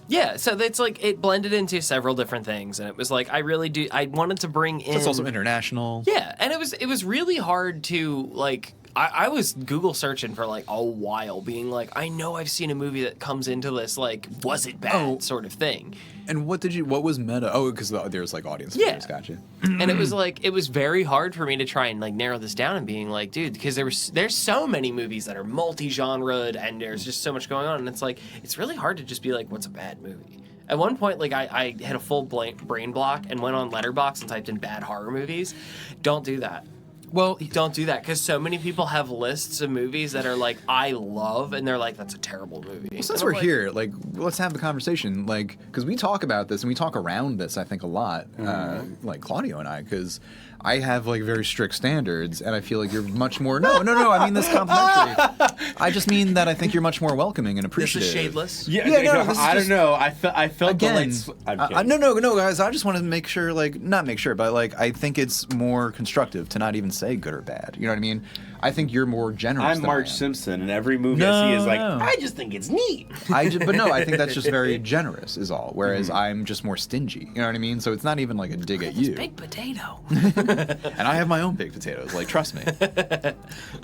Yeah, so it's like it blended into several different things, and it was like I wanted to bring in. It's also international. Yeah, and it was really hard to like. I was Google searching for like a while, being like, I know I've seen a movie that comes into this like, was it bad sort of thing. And what was meta? Oh, because there's like audience Yeah. members. Gotcha. And it was like it was very hard for me to try and like narrow this down and being like, dude, because there's so many movies that are multi-genred and there's just so much going on, and it's like it's really hard to just be like, what's a bad movie? At one point, like I had a full brain block and went on Letterboxd and typed in bad horror movies. Don't do that. Well, Don't do that because so many people have lists of movies that are like I love, and they're like that's a terrible movie. since And I'm we're like, here, like, let's have the conversation, like, because we talk about this and we talk around this, I think, a lot, like Claudio and I, because I have like very strict standards, and I feel like you're much more. No, I mean this complimentary. I just mean that I think you're much more welcoming and this appreciative. is shadeless. Yeah, Yeah, no, this is I just- don't know. I felt Again, the lights. no, guys. I just want to make sure, like, not make sure, but like, I think it's more constructive to not even say good or bad. You know what I mean? I think you're more generous. I'm than Marge I am. Simpson, and every movie I see is like, No. I just think it's neat. But no, I think that's just very generous, is all. Whereas I'm just more stingy. You know what I mean? So it's not even like a dig at you. Big potato. And I have my own baked potatoes. Like, trust me.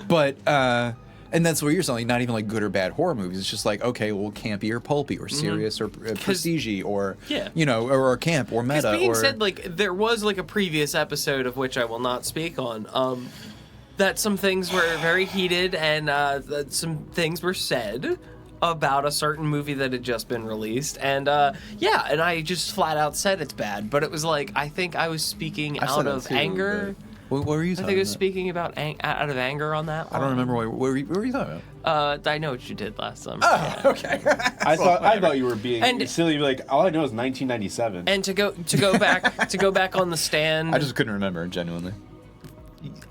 But and that's what you're saying. Not even like good or bad horror movies. It's just like, okay, well, campy or pulpy or serious or prestige or Yeah. you know, or camp or meta. Because being or said, like there was like a previous episode of which I will not speak on. That some things were very heated and that some things were said about a certain movie that had just been released, and yeah, and I just flat out said it's bad. But it was like I think I was speaking I've said out that of too, anger. What were you I talking think it was about? speaking about out of anger on that one. I don't remember what were you talking about? I know what you did last summer. Oh, okay. I thought you were being And- silly. Like all I know is 1997. And to go back on the stand, I just couldn't remember, genuinely.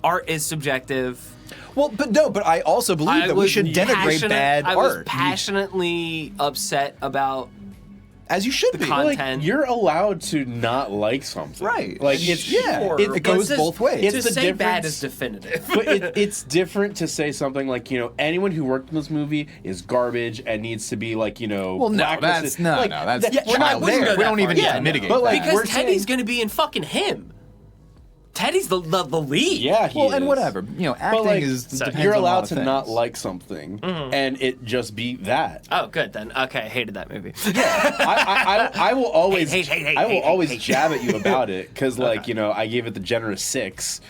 art is subjective. Well, but I also believe that we should denigrate bad I was art. passionately upset about As you should be. content. Like, you're allowed to not like something, Right. Like it's Sure, it but goes to- both ways. To It's the say bad difference- is definitive. but it's different to say something like, anyone who worked in this movie is garbage and needs to be like, Well, no, blacklisted. that's no, Like, no, that's that- we're not- child wouldn't there. go We that don't even far. need Yeah, to mitigate but, like, that. Because we're Teddy's saying- going to be in fucking him. Teddy's the lead. Yeah, he Well, is. and whatever. Acting But like, is so depends you're on a lot allowed of to things. not like something and it just be that. Oh, good then. Okay, I hated that movie. I will always Hate. jab at you about it because I gave it the generous 6.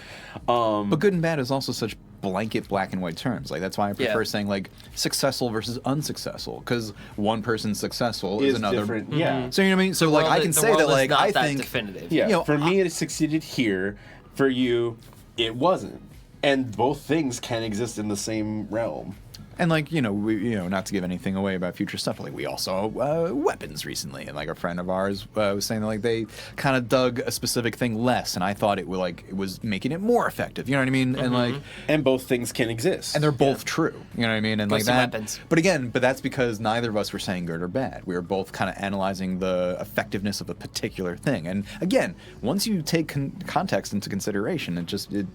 But good and bad is also such blanket black and white terms. Like that's why I prefer Yeah. saying like successful versus unsuccessful, because one person's successful is another. different. Yeah. So you know what I mean? So like I can say that like not I that think definitive. Yeah, for me, it succeeded here. For you, it wasn't. And both things can exist in the same realm. And like we, not to give anything away about future stuff, but like we all saw Weapons recently, and like a friend of ours was saying that like they kind of dug a specific thing less, and I thought it was making it more effective. You know what I mean? And like, And both things can exist. and they're both true. You know what I mean? And Go like see that. Weapons. But that's because neither of us were saying good or bad. We were both kind of analyzing the effectiveness of a particular thing. And again, once you take context into consideration,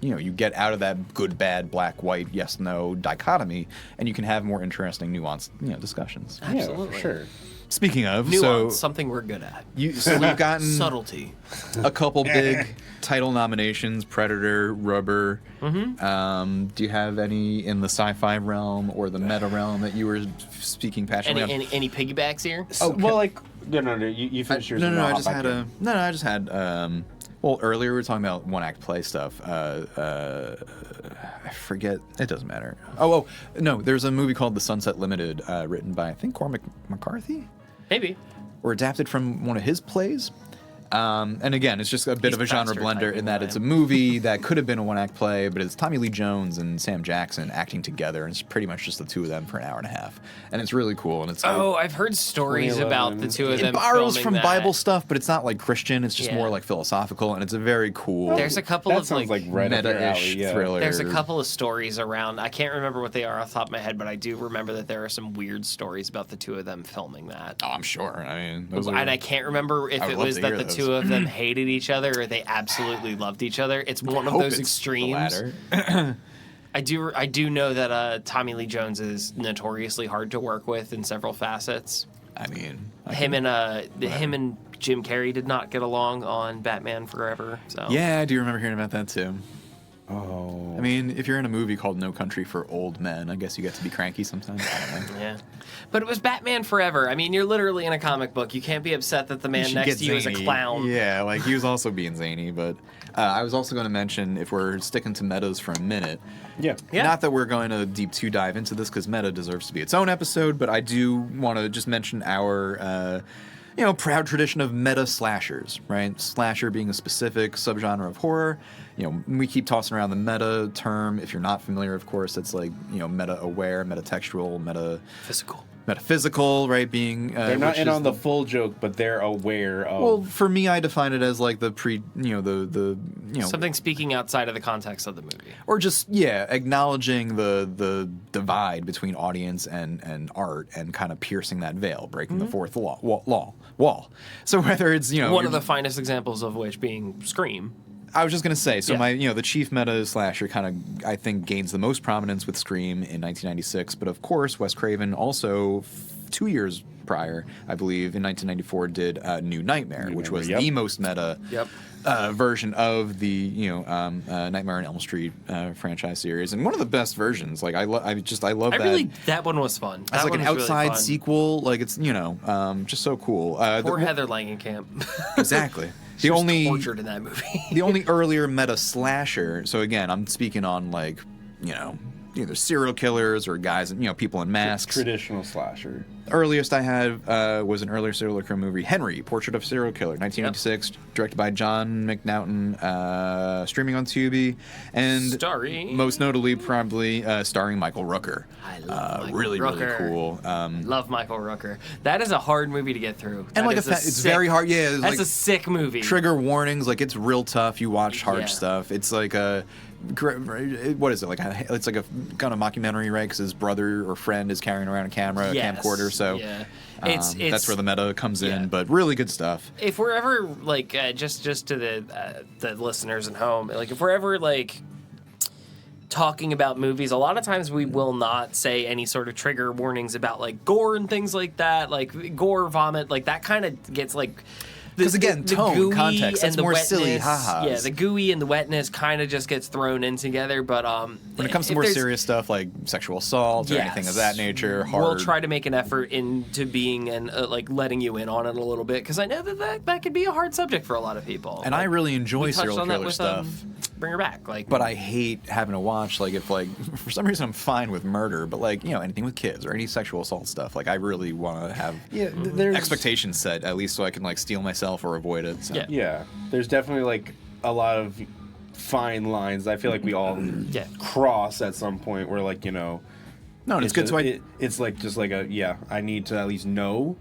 you get out of that good, bad, black, white, yes, no dichotomy, and you can have more interesting, nuanced, discussions. Yeah, Absolutely. for sure. Speaking of, Nuance, something we're good at. so we've gotten Subtlety. a couple big title nominations: Predator, Rubber. Do you have any in the sci-fi realm or the meta realm that you were speaking passionately Any piggybacks here? Well, no, you finish yours. No, and no, I'll I hop just back had in. I just had. Well, earlier we were talking about one act play stuff. I forget. It doesn't matter. Oh, no. There's a movie called The Sunset Limited, written by I think Cormac McCarthy, Maybe. or adapted from one of his plays. And again, it's just a bit He's of a genre bastard blender typing in that away. it's a movie that could have been a one-act play, but it's Tommy Lee Jones and Sam Jackson acting together, and it's pretty much just the two of them for an hour and a half, and it's really cool. And it's Oh, I've heard stories about the two of them. it borrows filming from that. Bible stuff, but it's not like Christian. It's just Yeah. more like philosophical, and it's a very cool. There's a couple That of sounds like right up your meta-ish alley. Yeah. thriller. There's a couple of stories around. I can't remember what they are off the top of my head, but I do remember that there are some weird stories about the two of them filming that. Oh, I'm sure. I mean, those are, And I can't remember if I would it love was to that hear the those. two of them hated each other or they absolutely loved each other. It's one of hope those it's the extremes. latter. I do know that Tommy Lee Jones is notoriously hard to work with in several facets. I mean, Him and Jim Carrey did not get along on Batman Forever. So yeah, I do remember hearing about that too. Oh. I mean, if you're in a movie called No Country for Old Men, I guess you get to be cranky sometimes. I don't know. Yeah. But it was Batman Forever. I mean, you're literally in a comic book. You can't be upset that the man should next get to you is a zany. clown. Yeah, like he was also being zany, but I was also going to mention, if we're sticking to metas for a minute, Yeah. Yeah. not that we're going to deep dive into this because meta deserves to be its own episode, but I do want to just mention our proud tradition of meta slashers, right? Slasher being a specific subgenre of horror. We keep tossing around the meta term. If you're not familiar, of course, that's like, meta-aware, meta-textual, metaphysical, right? Being They're not which in is on the full joke, but they're aware of. well, for me, I define it as like the Something speaking outside of the context of the movie. or just acknowledging the divide between audience and art, and kind of piercing that veil, breaking the fourth wall. So whether it's One of the finest examples of which being Scream. I was just gonna say, so Yeah. the chief meta slasher kind of, I think, gains the most prominence with Scream in 1996, but of course Wes Craven also 2 years prior, I believe, in 1994 did New Nightmare, which was Yep. the most meta Yep. version of the Nightmare on Elm Street franchise series, and one of the best versions. Like I love that. That one was fun. As like one an was really outside fun. sequel, like it's just so cool. Poor Heather Langenkamp. Exactly. She was tortured in that movie. The only earlier meta slasher. So again, I'm speaking on like either serial killers or guys, people in masks. Traditional slasher. Earliest I had was an earlier serial killer movie, Henry, Portrait of a Serial Killer, 1986, directed by John McNaughton, streaming on Tubi, and Starring. most notably probably starring Michael Rooker. I love Michael really Rooker. cool. Love Michael Rooker. That is a hard movie to get through. And That like is it's sick- very hard. Yeah, That's like a sick movie. trigger warnings. Like it's real tough. You watch hard Yeah. stuff. It's like what is it like? It's like a kind of mockumentary, right? Because his brother or friend is carrying around a camera, Yes. a camcorder. So Yeah. that's where the meta comes in. yeah. But really good stuff. If we're ever like just to the listeners at home, like if we're ever like talking about movies, a lot of times we will not say any sort of trigger warnings about like gore and things like that, like gore, vomit, like that kind of gets like. 'Cause again, tone, gooey context, and that's the more wetness, silly ha-has. Yeah, the gooey and the wetness kind of just gets thrown in together. But When it comes to if more there's- serious stuff like sexual assault or anything of that nature, hard. We'll try to make an effort into being and like letting you in on it a little bit because I know that could be a hard subject for a lot of people. and I really enjoy we touched serial on that killer with, stuff. Bring Her Back, like. But I hate having to watch, like, if, like, for some reason I'm fine with murder, but, like, anything with kids or any sexual assault stuff, like, I really want to have There's expectations set, at least so I can, like, steel myself or avoid it. So. Yeah. Yeah, there's definitely like a lot of fine lines. I feel like we all cross at some point where like No, and it's good. just, So I it's like just like I need to at least know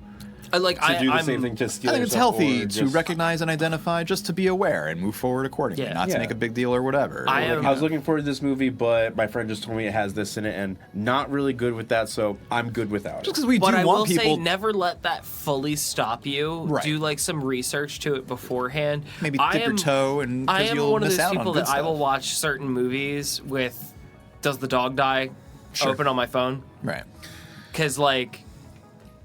I like to do the same thing. To steal think it's yourself healthy or to just- recognize and identify, just to be aware and move forward accordingly, Yeah. not to Yeah. make a big deal or whatever. I Like, am- I was looking forward to this movie, but my friend just told me it has this in it, and not really good with that. So I'm good without just it. because we But do I will want people, say, never let that fully stop you. Right. Do like some research to it beforehand. maybe I dip your am- toe, and I 'cause am you'll one of miss those out on people good that I will stuff. watch certain movies with "Does the dog die?" Sure. open on my phone Right. because like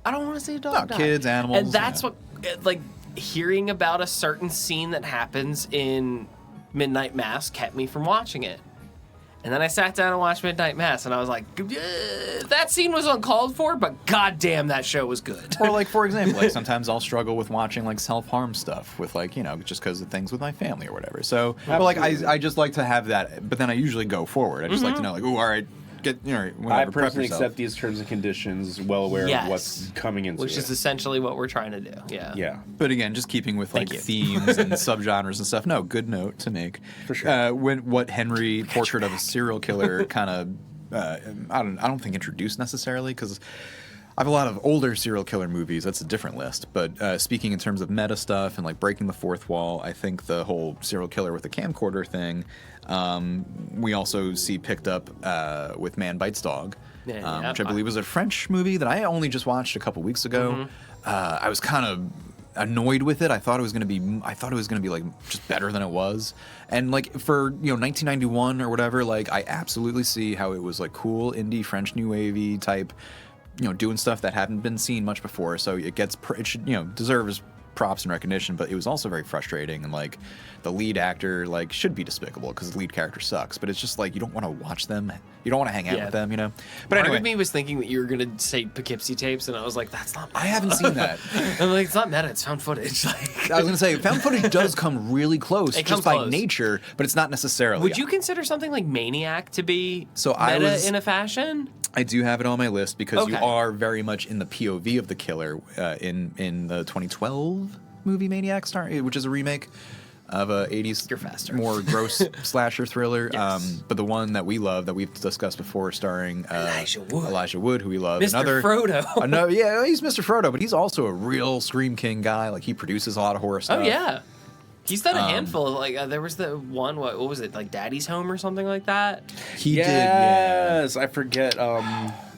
I don't want to see a dog die. Kids, animals, and that's yeah. what like hearing about a certain scene that happens in Midnight Mass kept me from watching it. And then I sat down and watched Midnight Mass, and I was like, that scene was uncalled for, but goddamn, that show was good. Or like, for example, like sometimes I'll struggle with watching like self-harm stuff with like, just because of things with my family or whatever. So, but like I just like to have that, but then I usually go forward. I just like to know like, ooh, all right, I whatever, prep personally yourself. accept these terms and conditions, well aware Yes. of what's coming into Which it. is essentially what we're trying to do. Yeah. Yeah. But again, just keeping with like Thank you. themes and subgenres and stuff. No, good note to make. For sure. What Henry, Portrait of a Serial Killer, kind of, I don't think introduced necessarily, because I have a lot of older serial killer movies. That's a different list. But speaking in terms of meta stuff and like breaking the fourth wall, I think the whole serial killer with the camcorder thing, we also see picked up with Man Bites Dog, Yeah, which I believe was a French movie that I only just watched a couple weeks ago. I was kind of annoyed with it. I thought it was gonna be like just better than it was. And like for 1991 or whatever, like I absolutely see how it was like cool indie French new wavy type, doing stuff that hadn't been seen much before. So it should deserves props and recognition, but it was also very frustrating, and like the lead actor like should be despicable because the lead character sucks, but it's just like you don't want to watch them, you don't want to hang out Yeah. with them, But Part anyway, of me was thinking that you were gonna say Poughkeepsie tapes, and I was like, "That's not." Meta. I haven't seen that. I'm like, "It's not meta. It's found footage." Like, I was gonna say found footage does come really close, It just comes by close. nature, but it's not necessarily. would you consider something like Maniac to be So meta I was- in a fashion? I do have it on my list because you Okay. are very much in the POV of the killer in the 2012 movie Maniac, which is a remake of a 80s You're faster. more gross slasher thriller. Yes. But the one that we love, that we've discussed before, starring Elijah Wood. who we love. Mr. Frodo. Another, yeah, he's Mr. Frodo, but he's also a real Scream King guy. Like he produces a lot of horror stuff. Oh yeah, he's done a handful of like. There was the one. What was it? Like Daddy's Home or something like that. He did. Yeah. Yes, I forget.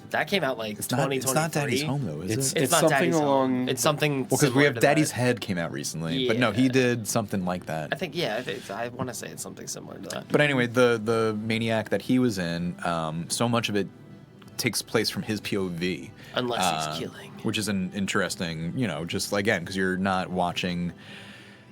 That came out like It's 2023. not Daddy's Home though, is It's- it? It's not something Daddy's Home. along- It's something. Well, because we similar have to Daddy's that. Head came out recently, but no, he Yeah. did something like that. I think yeah. I want to say it's something similar to that. But anyway, the Maniac that he was in, so much of it takes place from his POV. Unless he's killing. Which is an interesting, just again, because you're not watching,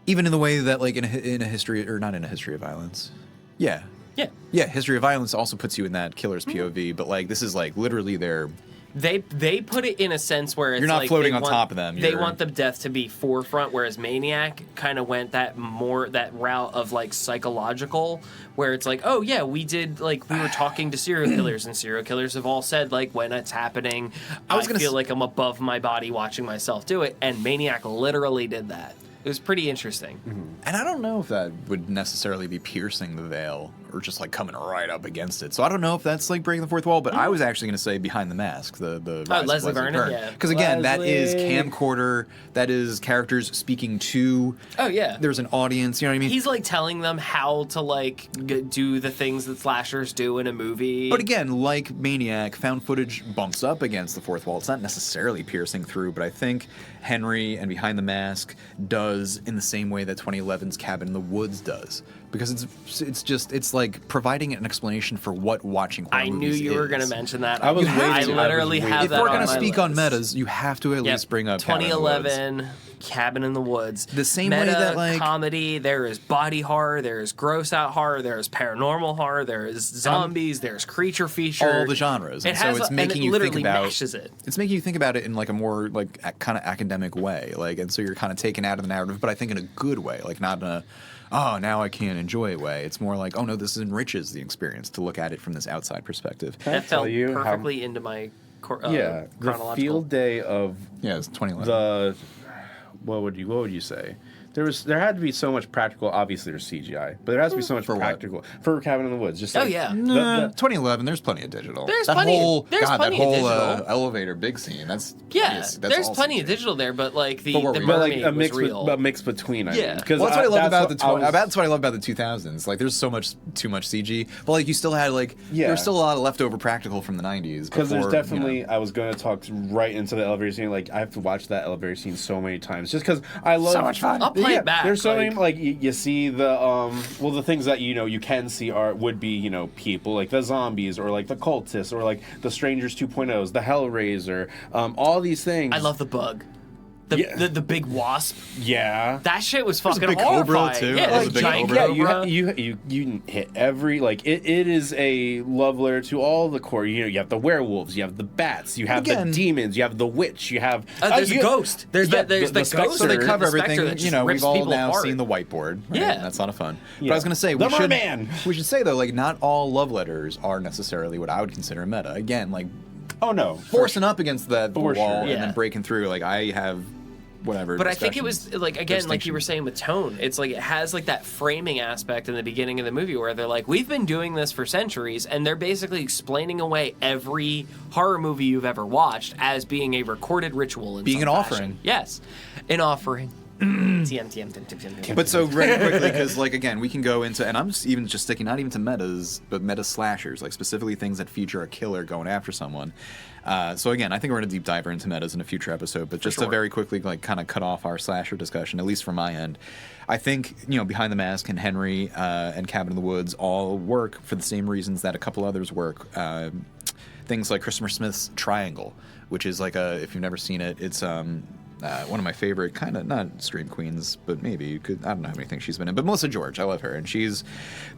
even in the way that like in a history, or not in a history of violence. Yeah. Yeah. Yeah, History of Violence also puts you in that killer's POV, but like this is like literally their They put it in a sense where it's You're not like floating on top of them. They want the death to be forefront, whereas Maniac kind of went that route of like psychological, where it's like, oh yeah, we were talking to serial killers, and serial killers have all said like when it's happening, I feel like I'm above my body watching myself do it, and Maniac literally did that. It was pretty interesting. Mm-hmm. And I don't know if that would necessarily be piercing the veil or just like coming right up against it. So I don't know if that's like breaking the fourth wall, but I was actually going to say Behind the Mask, the Rise of Leslie Vernon, yeah. Because again, that is camcorder, that is characters speaking to. Oh yeah. There's an audience, you know what I mean? He's like telling them how to like do the things that slashers do in a movie. But again, like Maniac, found footage bumps up against the fourth wall. It's not necessarily piercing through, but I think Henry and Behind the Mask does in the same way that 2011's Cabin in the Woods does, because it's like providing an explanation for what watching horror movies I knew you were going to is. mention that. I literally have If that we're on going to my speak list. on metas, you have to at least bring up Cabin in the Woods. 2011 Cabin in the Woods. The same Meta way that like comedy, there is body horror, there is gross out horror, there is paranormal horror, there is zombies, there's creature feature, all the genres. It has, so it's making you think about mashes it. It's making you think about it in like a more like kind of academic way, like, and so you're kind of taken out of the narrative, but I think in a good way, like not in a oh now I can't enjoy it way. It's more like oh no, this enriches the experience to look at it from this outside perspective. That fell perfectly into my the chronological field day of It's 2011. What would you say? There had to be so much practical. Obviously, there's CGI, but there has to be so much practical for Cabin in the Woods. Just like, 2011. There's plenty of digital. There's plenty of digital. Elevator big scene. There's plenty of digital there, but like the but mermaid a was mix, real. a mix between. I mean. Well, that's what I love about that's what I love about the 2000s. Like, there's too much CG, but like you still had like there's still a lot of leftover practical from the 90s. Because there's definitely I was going to talk right into the elevator scene. Like I have to watch that elevator scene so many times just because I love so much fun. I'll play it back. There's so many like you see the the things that you can see would be people like the zombies or like the cultists or like the Strangers 2.0s, the Hellraiser, all these things. I love the bug. The big wasp. Yeah. That shit was fucking big horrifying. cobra, too. Yeah, There's there's a big giant cobra. cobra. You hit every it is a love letter to all the core. You have the werewolves, you have the bats, you have the demons, you have the witch, you have there's a ghost. There's the ghost. So they cover the specter everything. that just rips We've all people now apart. seen the whiteboard. Right? Yeah. And that's a lot of fun. Yeah. But I was going to say, The merman! we should say though, like not all love letters are necessarily what I would consider meta. Again, like oh no, forcing up against that wall sure. and Yeah. then breaking through. Like I have. Whatever. But I think it was like again, like you were saying with tone, it's like it has like that framing aspect in the beginning of the movie where they're like, we've been doing this for centuries, and they're basically explaining away every horror movie you've ever watched as being a recorded ritual in being some an fashion. offering. Yes, an offering. But so very quickly, because like again, we can go into, and I'm just sticking not even to metas, but meta slashers, like specifically things that feature a killer going after someone. So again, I think we're gonna deep dive into metas in a future episode. But just to very quickly like kind of cut off our slasher discussion, at least from my end, I think Behind the Mask and Henry and Cabin in the Woods all work for the same reasons that a couple others work. Things like Christopher Smith's Triangle, which is like if you've never seen it, it's one of my favorite, kind of not stream queens, but maybe you could. I don't know how many things she's been in, but Melissa George, I love her, and she's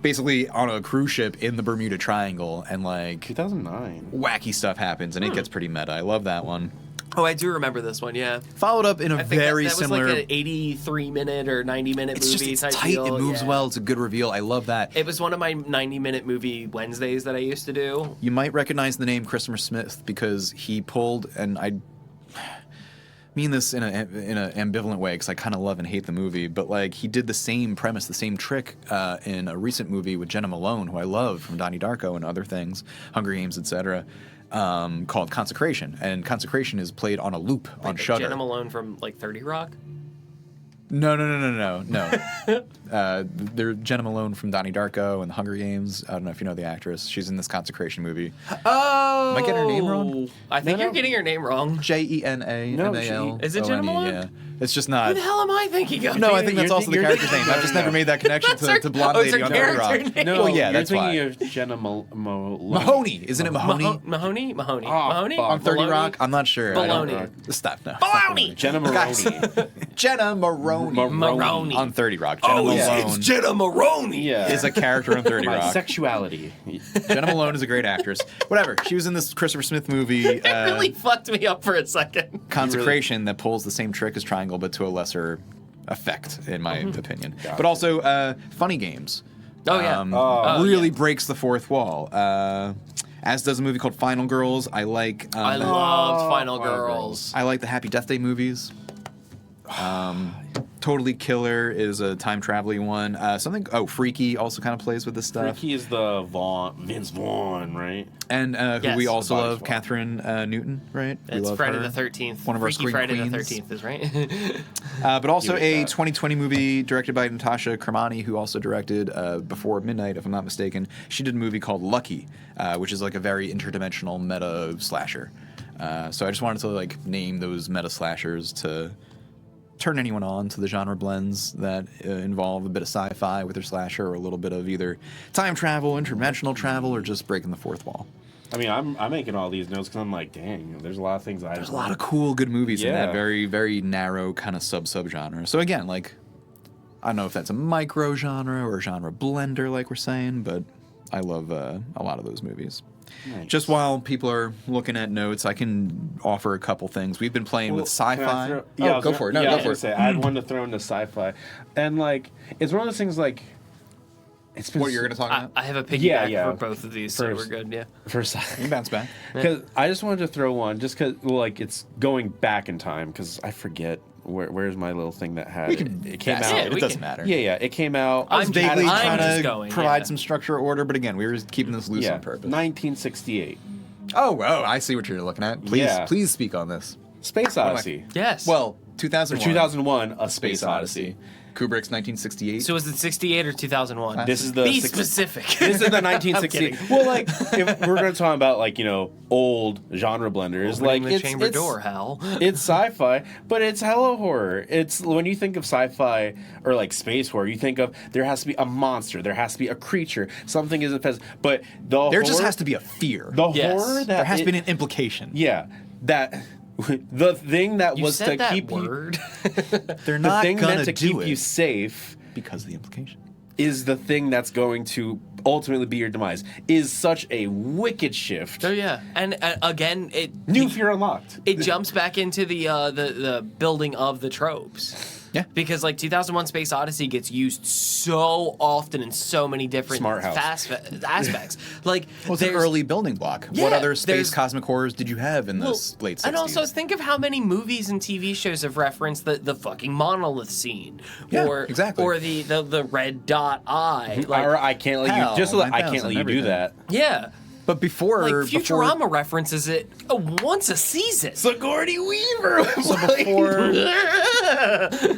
basically on a cruise ship in the Bermuda Triangle, and like 2009, wacky stuff happens, and it gets pretty meta. I love that one. Oh, I do remember this one. Yeah, followed up in a very similar. That was like an 83-minute or 90-minute movie. It's type tight. deal. It moves well. It's a good reveal. I love that. It was one of my 90-minute movie Wednesdays that I used to do. You might recognize the name Christopher Smith because he pulled, and I mean this in an ambivalent way because I kind of love and hate the movie, but like he did the same premise, the same trick in a recent movie with Jenna Malone, who I love from Donnie Darko and other things, Hunger Games, etc., called Consecration, and Consecration is played on a loop on Shudder. Jenna Malone from like 30 Rock? No. They're Jenna Malone from Donnie Darko and the Hunger Games. I don't know if you know the actress. She's in this Consecration movie. Oh! Am I getting her name wrong? I think you're getting her name wrong. Jenamal. Is it Jenna Malone? Yeah. It's just Who not. the hell am I thinking of? No, I think that's You're also the thinking- character's name. I've just never made that connection to Blonde it's Lady her on 30 Rock. character name. No, Well, yeah, you're that's thinking why. of Jenna Mahoney, isn't it Mahoney? Mahoney? Oh, Mahoney? fuck. On 30 Maloney? Rock? I'm not sure. I don't- Baloney. Stop now. Baloney. Jenna Maroney. Jenna Maroney. Maroney. On 30 Rock. Jenna Oh, Malone it's Jenna Maroney. Yeah. is a character on 30 My Rock. sexuality. Jenna Malone is a great actress. Whatever. She was in this Christopher Smith movie, It really fucked me up for a second. Consecration, that pulls the same trick as Triangle, but to a lesser effect, in my opinion. Gotcha. But also, Funny Games. Oh, yeah. Really breaks the fourth wall. As does a movie called Final Girls. I like. I loved Final Final Girls. I like the Happy Death Day movies. Totally Killer is a time traveling one. Freaky also kind of plays with this stuff. Freaky is the Vince Vaughn, right? And who Yes. we also The body love, swap. Catherine Newton, right? We It's love Friday her. the 13th. One of our Freaky screen Friday queens. the 13th is right. But also You like a that. 2020 movie directed by Natasha Kermani, who also directed Before Midnight, if I'm not mistaken. She did a movie called Lucky, which is like a very interdimensional meta slasher. So I just wanted to like name those meta slashers to turn anyone on to the genre blends that involve a bit of sci-fi with their slasher, or a little bit of either time travel, interdimensional travel, or just breaking the fourth wall. I mean, I'm making all these notes because I'm like, dang, there's a lot of things There's a lot of cool, good movies in Yeah. that very, very narrow kind of sub-genre. So again, like, I don't know if that's a micro genre or a genre blender, like we're saying, but I love a lot of those movies. Nice. Just while people are looking at notes, I can offer a couple things. We've been playing with sci-fi. Go for it. No, go for it. I had one to throw into sci-fi, and like, it's one of those things like, it's been What you're going to talk I, about? I have a piggyback Yeah. for both of these, so First. we're good. Yeah. for You can bounce back. because I just wanted to throw one just because like it's going back in time because I forget where's my little thing that had We can. it came guess out. it. we It doesn't can- matter. Yeah, it came out. I was I'm vaguely just trying to going, provide yeah. some structure or order, but again, we were just keeping this loose yeah, on purpose. 1968. Oh, I see what you're looking at. Please, Yeah. please speak on this. Space am I- Odyssey. Yes. Well, Or 2001. 2001, A Space Odyssey. Kubrick's 1968. So was it 68 or 2001? This is the Be six- specific. This is the I'm 1968. kidding. Well, like if we're going to talk about like old genre blenders, Opening like the it's chamber door, Hal. it's sci-fi, but it's hella horror. It's when you think of sci-fi or like space horror, you think of there has to be a monster, there has to be a creature, something isn't pheasant. But There just has to be a fear. the Yes. horror that There has to it- be an implication. yeah, that the thing that You was said to that keep word. They're the not thing gonna meant to do keep it you safe because of the implication. is the thing that's going to ultimately be your demise. Is such a wicked shift. Oh yeah, and again, New fear unlocked. it jumps back into the building of the tropes. Yeah. Because like 2001 Space Odyssey gets used so often in so many different Smart house. aspects. Like Well, it's an there's- early building block. Yeah, What other space there's- cosmic horrors did you have in the Well, late 60s? And also think of how many movies and TV shows have referenced the fucking monolith scene, Yeah, or exactly. or the red dot eye. Like, or I can't let Hell, you. Just so that I 9,000, can't let you do everything. that. yeah, but before, like Futurama references it once a season. Sigourney Weaver. so before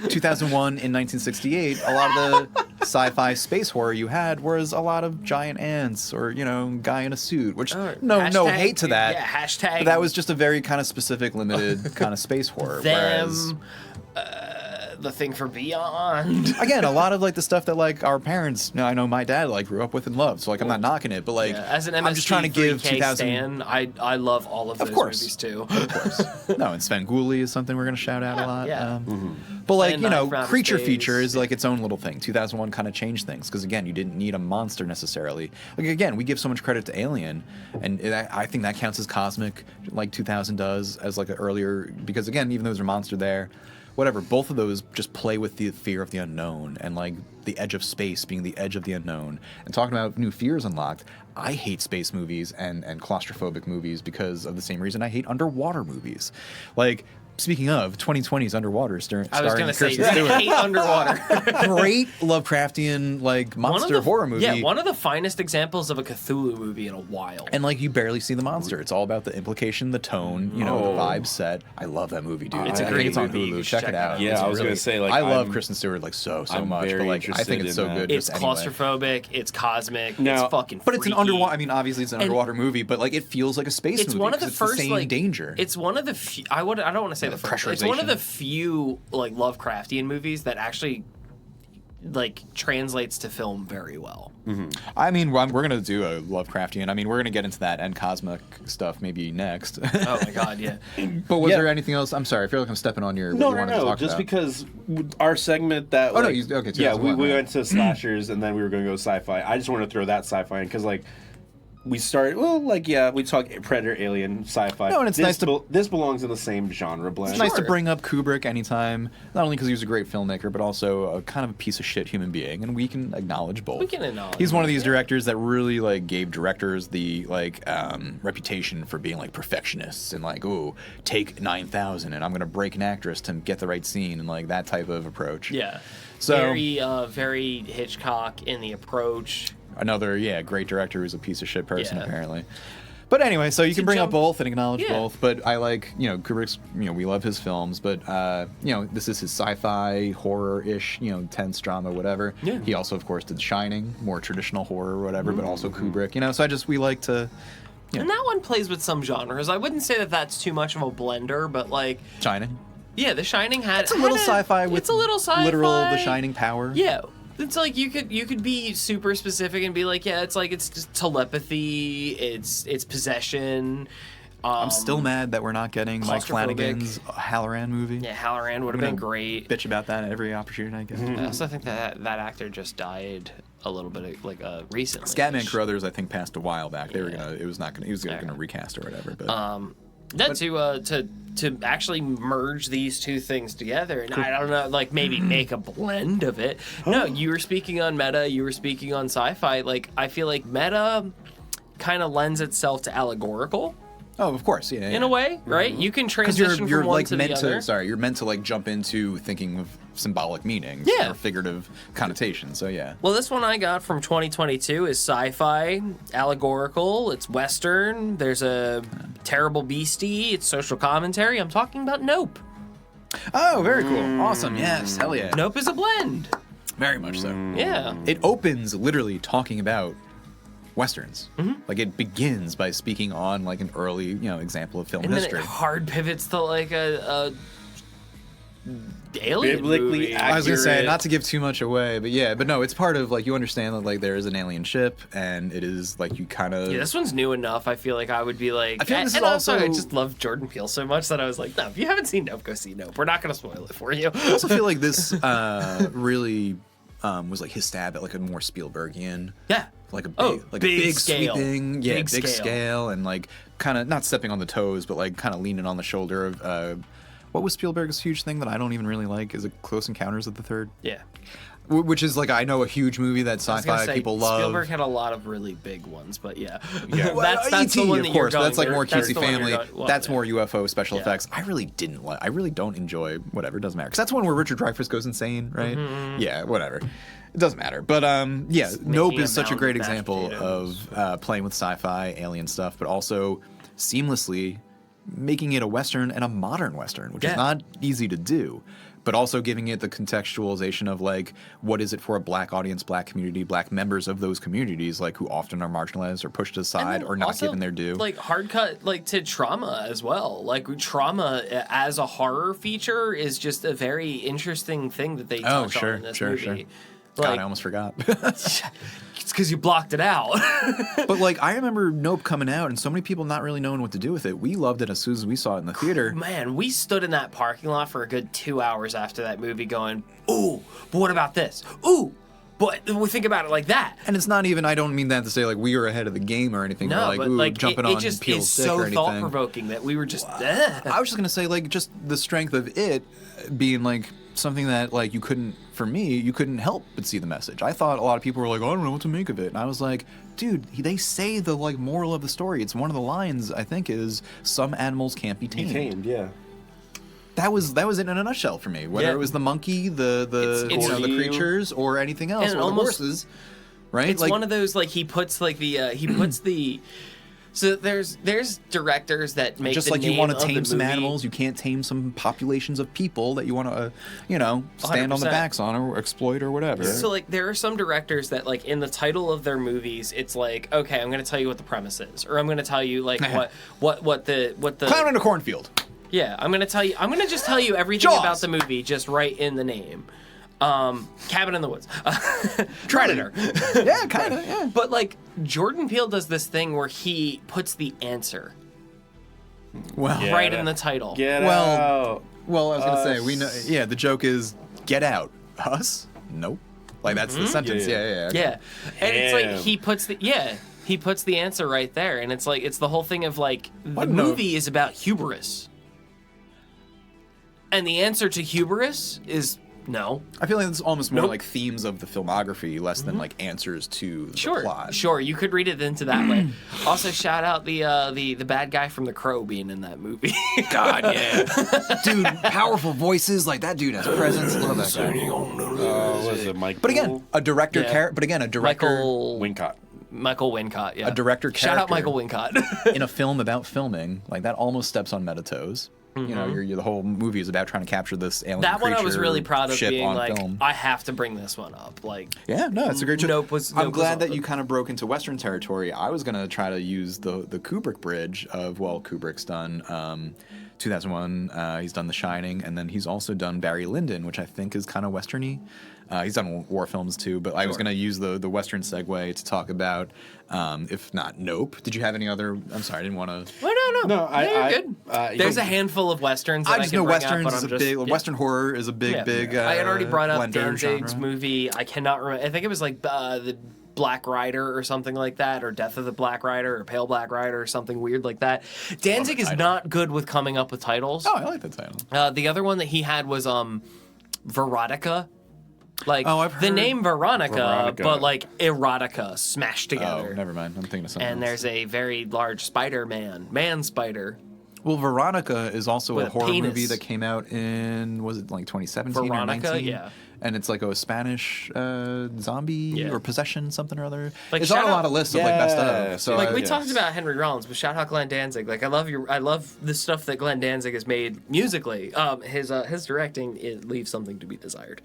2001 in 1968, a lot of the sci-fi space horror you had was a lot of giant ants or guy in a suit. Which Or no hashtag- hate to that. Yeah, hashtag. But that was just a very kind of specific, limited kind of space horror. Whereas, them. The thing for Beyond. again, a lot of like the stuff that like our parents, I know my dad like grew up with and loved. So like I'm not knocking it, but like Yeah, as an MST I'm just trying to give 3K 2000. stan, I love all of those course. movies too. Of course. No, and Sven Gulli is something we're going to shout out a lot. yeah. But like, And Night from Outer creature Space. feature is like its own little thing. 2001 kind of changed things because again, you didn't need a monster necessarily. Like again, we give so much credit to Alien, and I think that counts as cosmic, like 2000 does as like an earlier, because again, even though there's a monster there, whatever, both of those just play with the fear of the unknown and like the edge of space being the edge of the unknown. And talking about new fears unlocked, I hate space movies and claustrophobic movies because of the same reason I hate underwater movies. Like, speaking of 2020's Underwater, starring I was gonna say, Kristen Stewart. hate underwater. Great Lovecraftian like monster horror movie. Yeah, one of the finest examples of a Cthulhu movie in a while. And like you barely see the monster. It's all about the implication, the tone, the vibe set. I love that movie, dude. It's a I great think it's on movie. You Hulu. should Check it out. Yeah, It's I was really- gonna say, like, I love I'm- Kristen Stewart like so I'm much, very but like I interested think it's in so that. good. It's just anyway. claustrophobic. It's cosmic. Now- it's fucking. But it's an freaky. underwater. I mean, obviously it's an underwater movie, but like it feels like a space It's movie. one of the 'cause it's first the same like danger. It's one of the. I don't want to say the first. pressurization. It's one of the few like Lovecraftian movies that actually like translates to film very well. I mean, we're going to do a Lovecraftian. I mean, we're going to get into that and cosmic stuff maybe next. Oh my god, yeah. But was there anything else? I'm sorry, I feel like I'm stepping on your. No, what you wanted to talk just about. because our segment that. Oh, no, like, okay, yeah, we 2001, right. went to slashers and then we were going to go sci-fi. I just want to throw that sci-fi in because like. We started we talk Predator, Alien, sci-fi. No, and it's nice to this belongs in the same genre blend. It's nice to bring up Kubrick anytime, not only because he was a great filmmaker, but also a kind of a piece of shit human being, and we can acknowledge both. We can acknowledge He's one of both, these yeah. directors that really like gave directors the like reputation for being like perfectionists and like, ooh, take 9,000 and I'm gonna break an actress to get the right scene and like that type of approach. Yeah. So Very Hitchcock in the approach. another great director who's a piece of shit person Yeah. apparently. But anyway, so you can bring up jump- both and acknowledge Yeah. both. But I like, Kubrick's, we love his films, but, this is his sci-fi, horror-ish, tense drama, whatever. Yeah. He also, of course, did Shining, more traditional horror or whatever, but also Kubrick, so we like to, And that one plays with some genres. I wouldn't say that that's too much of a blender, but like, Shining. yeah, The Shining had It's a little sci-fi with it's a little sci-fi. literal The Shining power. Yeah. It's like you could be super specific and be like, yeah, it's like it's just telepathy, it's possession. I'm still mad that we're not getting Mike claustrophobic. Flanagan's Halloran movie. Yeah, Halloran would have been great. Bitch about that every opportunity I get. I also think that actor just died a little bit recently. Scatman Carruthers, I think, passed a while back. They were Yeah. he was gonna recast or whatever. But To actually merge these two things together, and I don't know, like maybe make a blend of it. No, you were speaking on meta, you were speaking on sci-fi. Like I feel like meta kind of lends itself to allegorical oh, of course, yeah. in a way, right? You can Because transition you're from one like to meant the other. to. Sorry, you're meant to like jump into thinking of symbolic meanings Yeah. or figurative connotations. So yeah. Well, this one I got from 2022 is sci-fi, allegorical. It's Western. There's a terrible beastie. It's social commentary. I'm talking about Nope. Oh, very cool. Awesome. Yes. Hell yeah. Nope is a blend. Very much so. Yeah. It opens literally talking about westerns. Like it begins by speaking on like an early, example of film And then history. it hard pivots to like a alien Biblically movie. accurate. I was gonna say not to give too much away, but no, it's part of like you understand that like there is an alien ship and it is like you kind of Yeah, this one's new enough. I feel like I would be like. I feel this is and also I also- just love Jordan Peele so much that I was like, no, if you haven't seen Nope, go see Nope. We're not gonna spoil it for you. I also feel like this really was like his stab at like a more Spielbergian. Yeah. Like a big, Oh, like big a big scale. sweeping, Big big scale. scale, and like kind of not stepping on the toes, but like kind of leaning on the shoulder of what was Spielberg's huge thing that I don't even really like? Is it Close Encounters of the Third? Yeah. Which is like I know a huge movie that I was gonna sci-fi say, people love. Spielberg had a lot of really big ones, but yeah. Well, that's E.T., the one of that course, you're but that's like going- more that's cutesy the one you're family. going- well, That's yeah. more UFO special Yeah. effects. I really don't enjoy whatever. It doesn't matter because that's one where Richard Dreyfuss goes insane, right? Yeah, whatever. It doesn't matter. But yeah, Nope making is a such a mountain great of mashed example potatoes. of playing with sci-fi, alien stuff, but also seamlessly making it a Western and a modern Western, which Yeah. is not easy to do. But also giving it the contextualization of like, what is it for a black audience, black community, black members of those communities, like who often are marginalized or pushed aside then or not also, given their due. Like hard cut, like to trauma as well. Like trauma as a horror feature is just a very interesting thing that they touch on in this movie. God, Like, I almost forgot. it's because you blocked it out. But like, I remember Nope coming out, and so many people not really knowing what to do with it. We loved it as soon as we saw it in the theater. Man, we stood in that parking lot for a good 2 hours after that movie going, ooh, but what about this? Ooh, but we think about it like that. And it's not even. I don't mean that to say like we were ahead of the game or anything. No, or like, but ooh, like jumping it on just Peel's is stick so or anything. thought-provoking that we were just, I was just gonna say like just the strength of it being like something that like you couldn't help but see the message. I thought a lot of people were like, I don't know what to make of it, and I was like, dude, they say the like moral of the story. It's one of the lines I think is some animals can't be tamed. Tamed, yeah. That was it in a nutshell for me. Whether Yeah. it was the monkey, the It's- the creatures, or anything else, And or almost- the horses, right? It's like, one of those like he puts the so there's directors that make just the like you name want of to the tame some movie- animals, you can't tame some populations of people that you want to, stand on the 100%. backs on or exploit or whatever. So like there are some directors that like in the title of their movies it's like, okay, I'm going to tell you what the premise is, or I'm going to tell you like what the Clown in a cornfield. Yeah, I'm gonna just tell you everything Jaws. about the movie, just right in the name. Cabin in the Woods. Predator. Yeah, kind of. Yeah. But like Jordan Peele does this thing where he puts the answer Well, Yeah. right in the title. Get Well, out. well, I was gonna say we know. Us. Yeah, the joke is get out. Us? Nope. Like that's the sentence. Yeah, Yeah. Yeah. And it's like Damn. he puts the answer right there, and it's like it's the whole thing of like the What no- movie is about hubris. And the answer to hubris is no. I feel like it's almost more Nope. like themes of the filmography, less than like answers to the Sure, plot. sure. You could read it into that way. Also, shout out the bad guy from The Crow being in that movie. God, yeah. Dude, powerful voices. Like that dude has presence. Love that guy. What is it, Mike? But again, a director Yeah. But again, a director Michael Wincott. Yeah, A director Shout out character. Michael Wincott. in a film about filming, like that almost steps on meta toes. You know, the whole movie is about trying to capture this alien That one I was creature really proud of ship being on like, film. I have to bring this one up. Like, Yeah, no, it's a great choice. Nope was I'm glad that awesome. you kind of broke into Western territory. I was gonna try to use the Kubrick bridge of Kubrick's done 2001. He's done The Shining, and then he's also done Barry Lyndon, which I think is kind of westerny. He's done war films too, but I was gonna use the Western segue to talk about, if not Nope. Did you have any other? I'm sorry, I didn't want to. well, no, No, yeah, you're good. There's a handful of westerns. That I just can know bring up, westerns but is I'm a just- big yeah. Western horror is a big Yeah. big. I had already brought up blender Danzig's genre. movie. I cannot remember. I think it was like the Black Rider or something like that, or Death of the Black Rider, or Pale Black Rider, or something weird like that. Danzig is not good with coming up with titles. Oh, I like that title. The other one that he had was Veronica. Like Oh, I've the heard- name Veronica, Veronica. but like erotica smashed Oh, together. never mind. I'm thinking of something. And else. there's a very large man spider. Well, Veronica is also With a a horror penis. movie that came out in, was it like 2017 Veronica, or 19? yeah. And it's like a Spanish zombie Yeah. or possession, something or other. Like, it's on shout a lot out- of lists of like best Yeah, of. So Like we yes. talked about Henry Rollins, but shout out Glenn Danzig. Like I love the stuff that Glenn Danzig has made musically. His directing, it leaves something to be desired.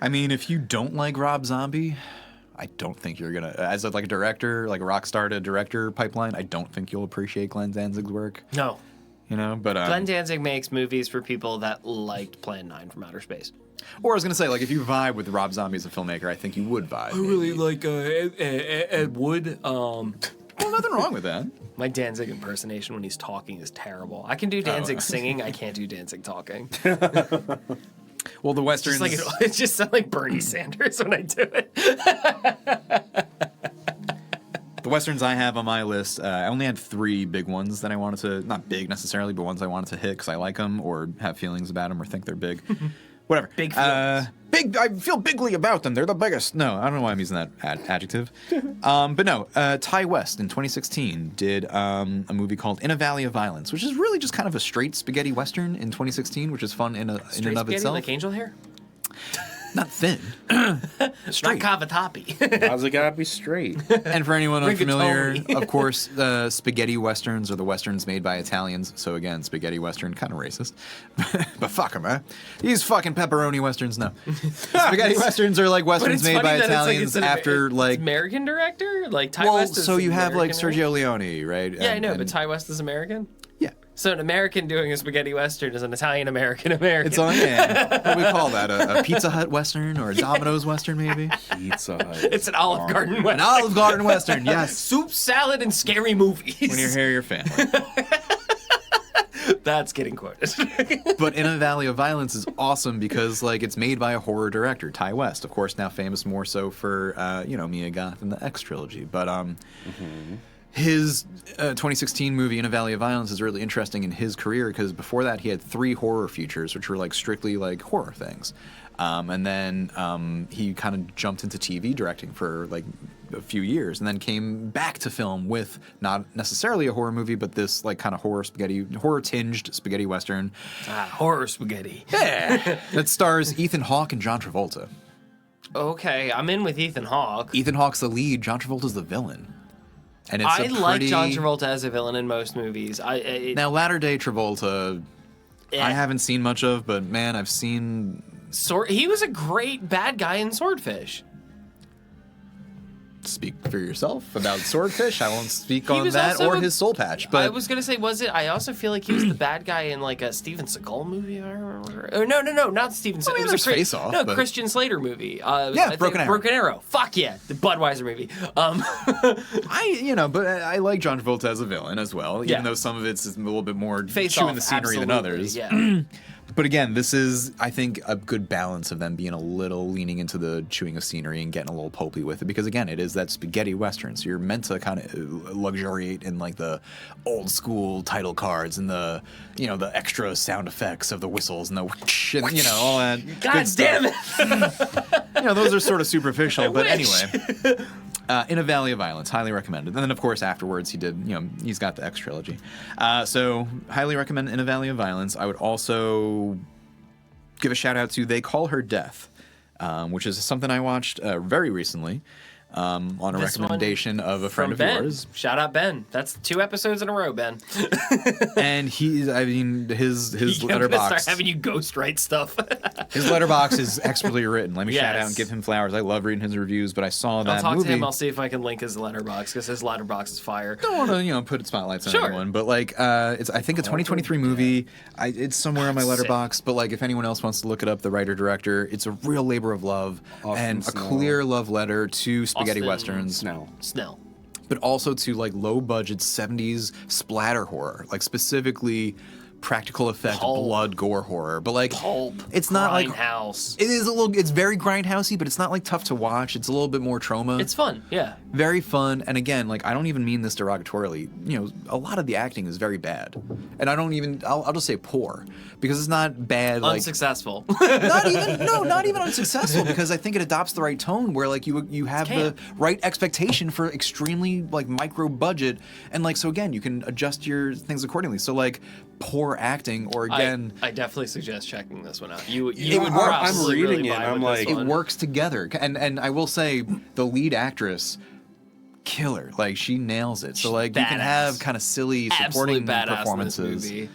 I mean, if you don't like Rob Zombie, I don't think you're gonna, as a director, like a rock star to director pipeline. I don't think you'll appreciate Glenn Danzig's work. No, You know, but Glenn Danzig makes movies for people that liked Plan 9 from Outer Space. or I was gonna say, like, if you vibe with Rob Zombie as a filmmaker, I think you would vibe. maybe. like Ed Wood. Well, nothing wrong with that. My Danzig impersonation when he's talking is terrible. I can do Danzig singing. I can't do Danzig talking. Well, the westerns. It's like it just sounds like Bernie Sanders when I do it. The westerns I have on my list, I only had 3 big ones that I wanted to, not big necessarily, but ones I wanted to hit because I like them or have feelings about them or think they're big. Whatever. Big feelings. Big. I feel bigly about them. They're the biggest. No, I don't know why I'm using that adjective. But no, Ty West in 2016 did a movie called In a Valley of Violence, which is really just kind of a straight spaghetti western in 2016n, which is fun in and of Spaghetti itself. like angel hair? Not thin. Not cavatappi. How's it gotta be straight? And for anyone unfamiliar, Rigatoni. of course, spaghetti westerns are the westerns made by Italians. So again, spaghetti western, kind of racist. But fuck them, man. These fucking pepperoni westerns, no. Spaghetti westerns are like westerns made by Italians after it's like. American director? Like Ty Well, West is so you have like American, right? Sergio Leone, right? Yeah, I know, And- but Ty West is American? yeah. So an American doing a spaghetti western is an Italian-American American. It's on, yeah. What do we call that? A Pizza Hut western or a Domino's western, maybe? Pizza Hut. It's an Olive Garden An western. Olive Garden western, yes. Soup, salad, and scary movies. When you hear your family. That's getting quoted. But In a Valley of Violence is awesome because like it's made by a horror director, Ty West, of course, now famous more so for Mia Goth and the X trilogy. But his 2016 movie In a Valley of Violence is really interesting in his career because before that he had 3 horror features, which were like strictly like horror things. And then he kind of jumped into TV directing for like a few years and then came back to film with not necessarily a horror movie, but this like kind of horror tinged spaghetti western. Horror spaghetti. Yeah. That stars Ethan Hawke and John Travolta. Okay, I'm in with Ethan Hawke. Ethan Hawke's the lead, John Travolta's the villain. And it's I a like pretty... John Travolta as a villain in most movies. Now, latter day Travolta, I haven't seen much of, but man, I've seen... He was a great bad guy in Swordfish. speak for yourself about Swordfish. I won't speak He on was that also or a- his soul patch. But I was gonna say, was it? I also feel like he was the bad guy in like a Steven Seagal movie. If I remember. Or no, not Steven Seagal. mean, It was there's Face Off, No, but- Christian Slater movie. I think Broken Arrow. Broken Arrow. Fuck yeah, the Budweiser movie. but I like John Travolta as a villain as well, Yeah. even though some of it's a little bit more Face chewing Off, the scenery than absolutely, others. Yeah. But again, this is, I think, a good balance of them being a little leaning into the chewing of scenery and getting a little pulpy with it. Because again, it is that spaghetti western, so you're meant to kind of luxuriate in like the old school title cards and the the extra sound effects of the whistles and the whoosh and all that. God good damn stuff. it! Those are sort of superficial. But wish. anyway. In a Valley of Violence, highly recommended. And then, of course, afterwards, he did, he's got the X trilogy. So, highly recommend In a Valley of Violence. I would also give a shout out to They Call Her Death, which is something I watched very recently on a This one recommendation of a friend From of Ben. yours. Shout out Ben. That's 2 episodes in a row, Ben. And his I'm gonna letterbox. start having you ghostwrite stuff. His letterbox is expertly written. Let me shout out Yes. and give him flowers. I love reading his reviews, but I saw that I'll talk movie. to him. I'll see if I can link his letterbox because his letterbox is fire. Don't want to put spotlights on Sure. anyone, but like it's I think a 2023 movie. It's somewhere on my letterbox, but like if anyone else wants to look it up, the writer director, it's a real labor of love Austin and a Snell. clear love letter to spaghetti Austin westerns, Snell. but also to like low budget 70s splatter horror, like specifically practical effect Pulp. blood gore horror, but like Pulp. it's not like Grindhouse. it is a little. It's very grindhousey, but it's not like tough to watch. It's a little bit more trauma. It's fun. Yeah. Very fun, and again, like I don't even mean this derogatorily. A lot of the acting is very bad, and I don't even. I'll just say poor because it's not bad. Like Unsuccessful. not even unsuccessful because I think it adopts the right tone where like you have the right expectation for extremely like micro budget, and like so again you can adjust your things accordingly. So like poor acting or again. I definitely suggest checking this one out. You It would works. probably I'm reading really it, vibe I'm with this like- It one. works together, and I will say the lead actress, killer. Like she nails it. So like you can Badass. have kind of silly supporting Absolute badass in this performances. movie.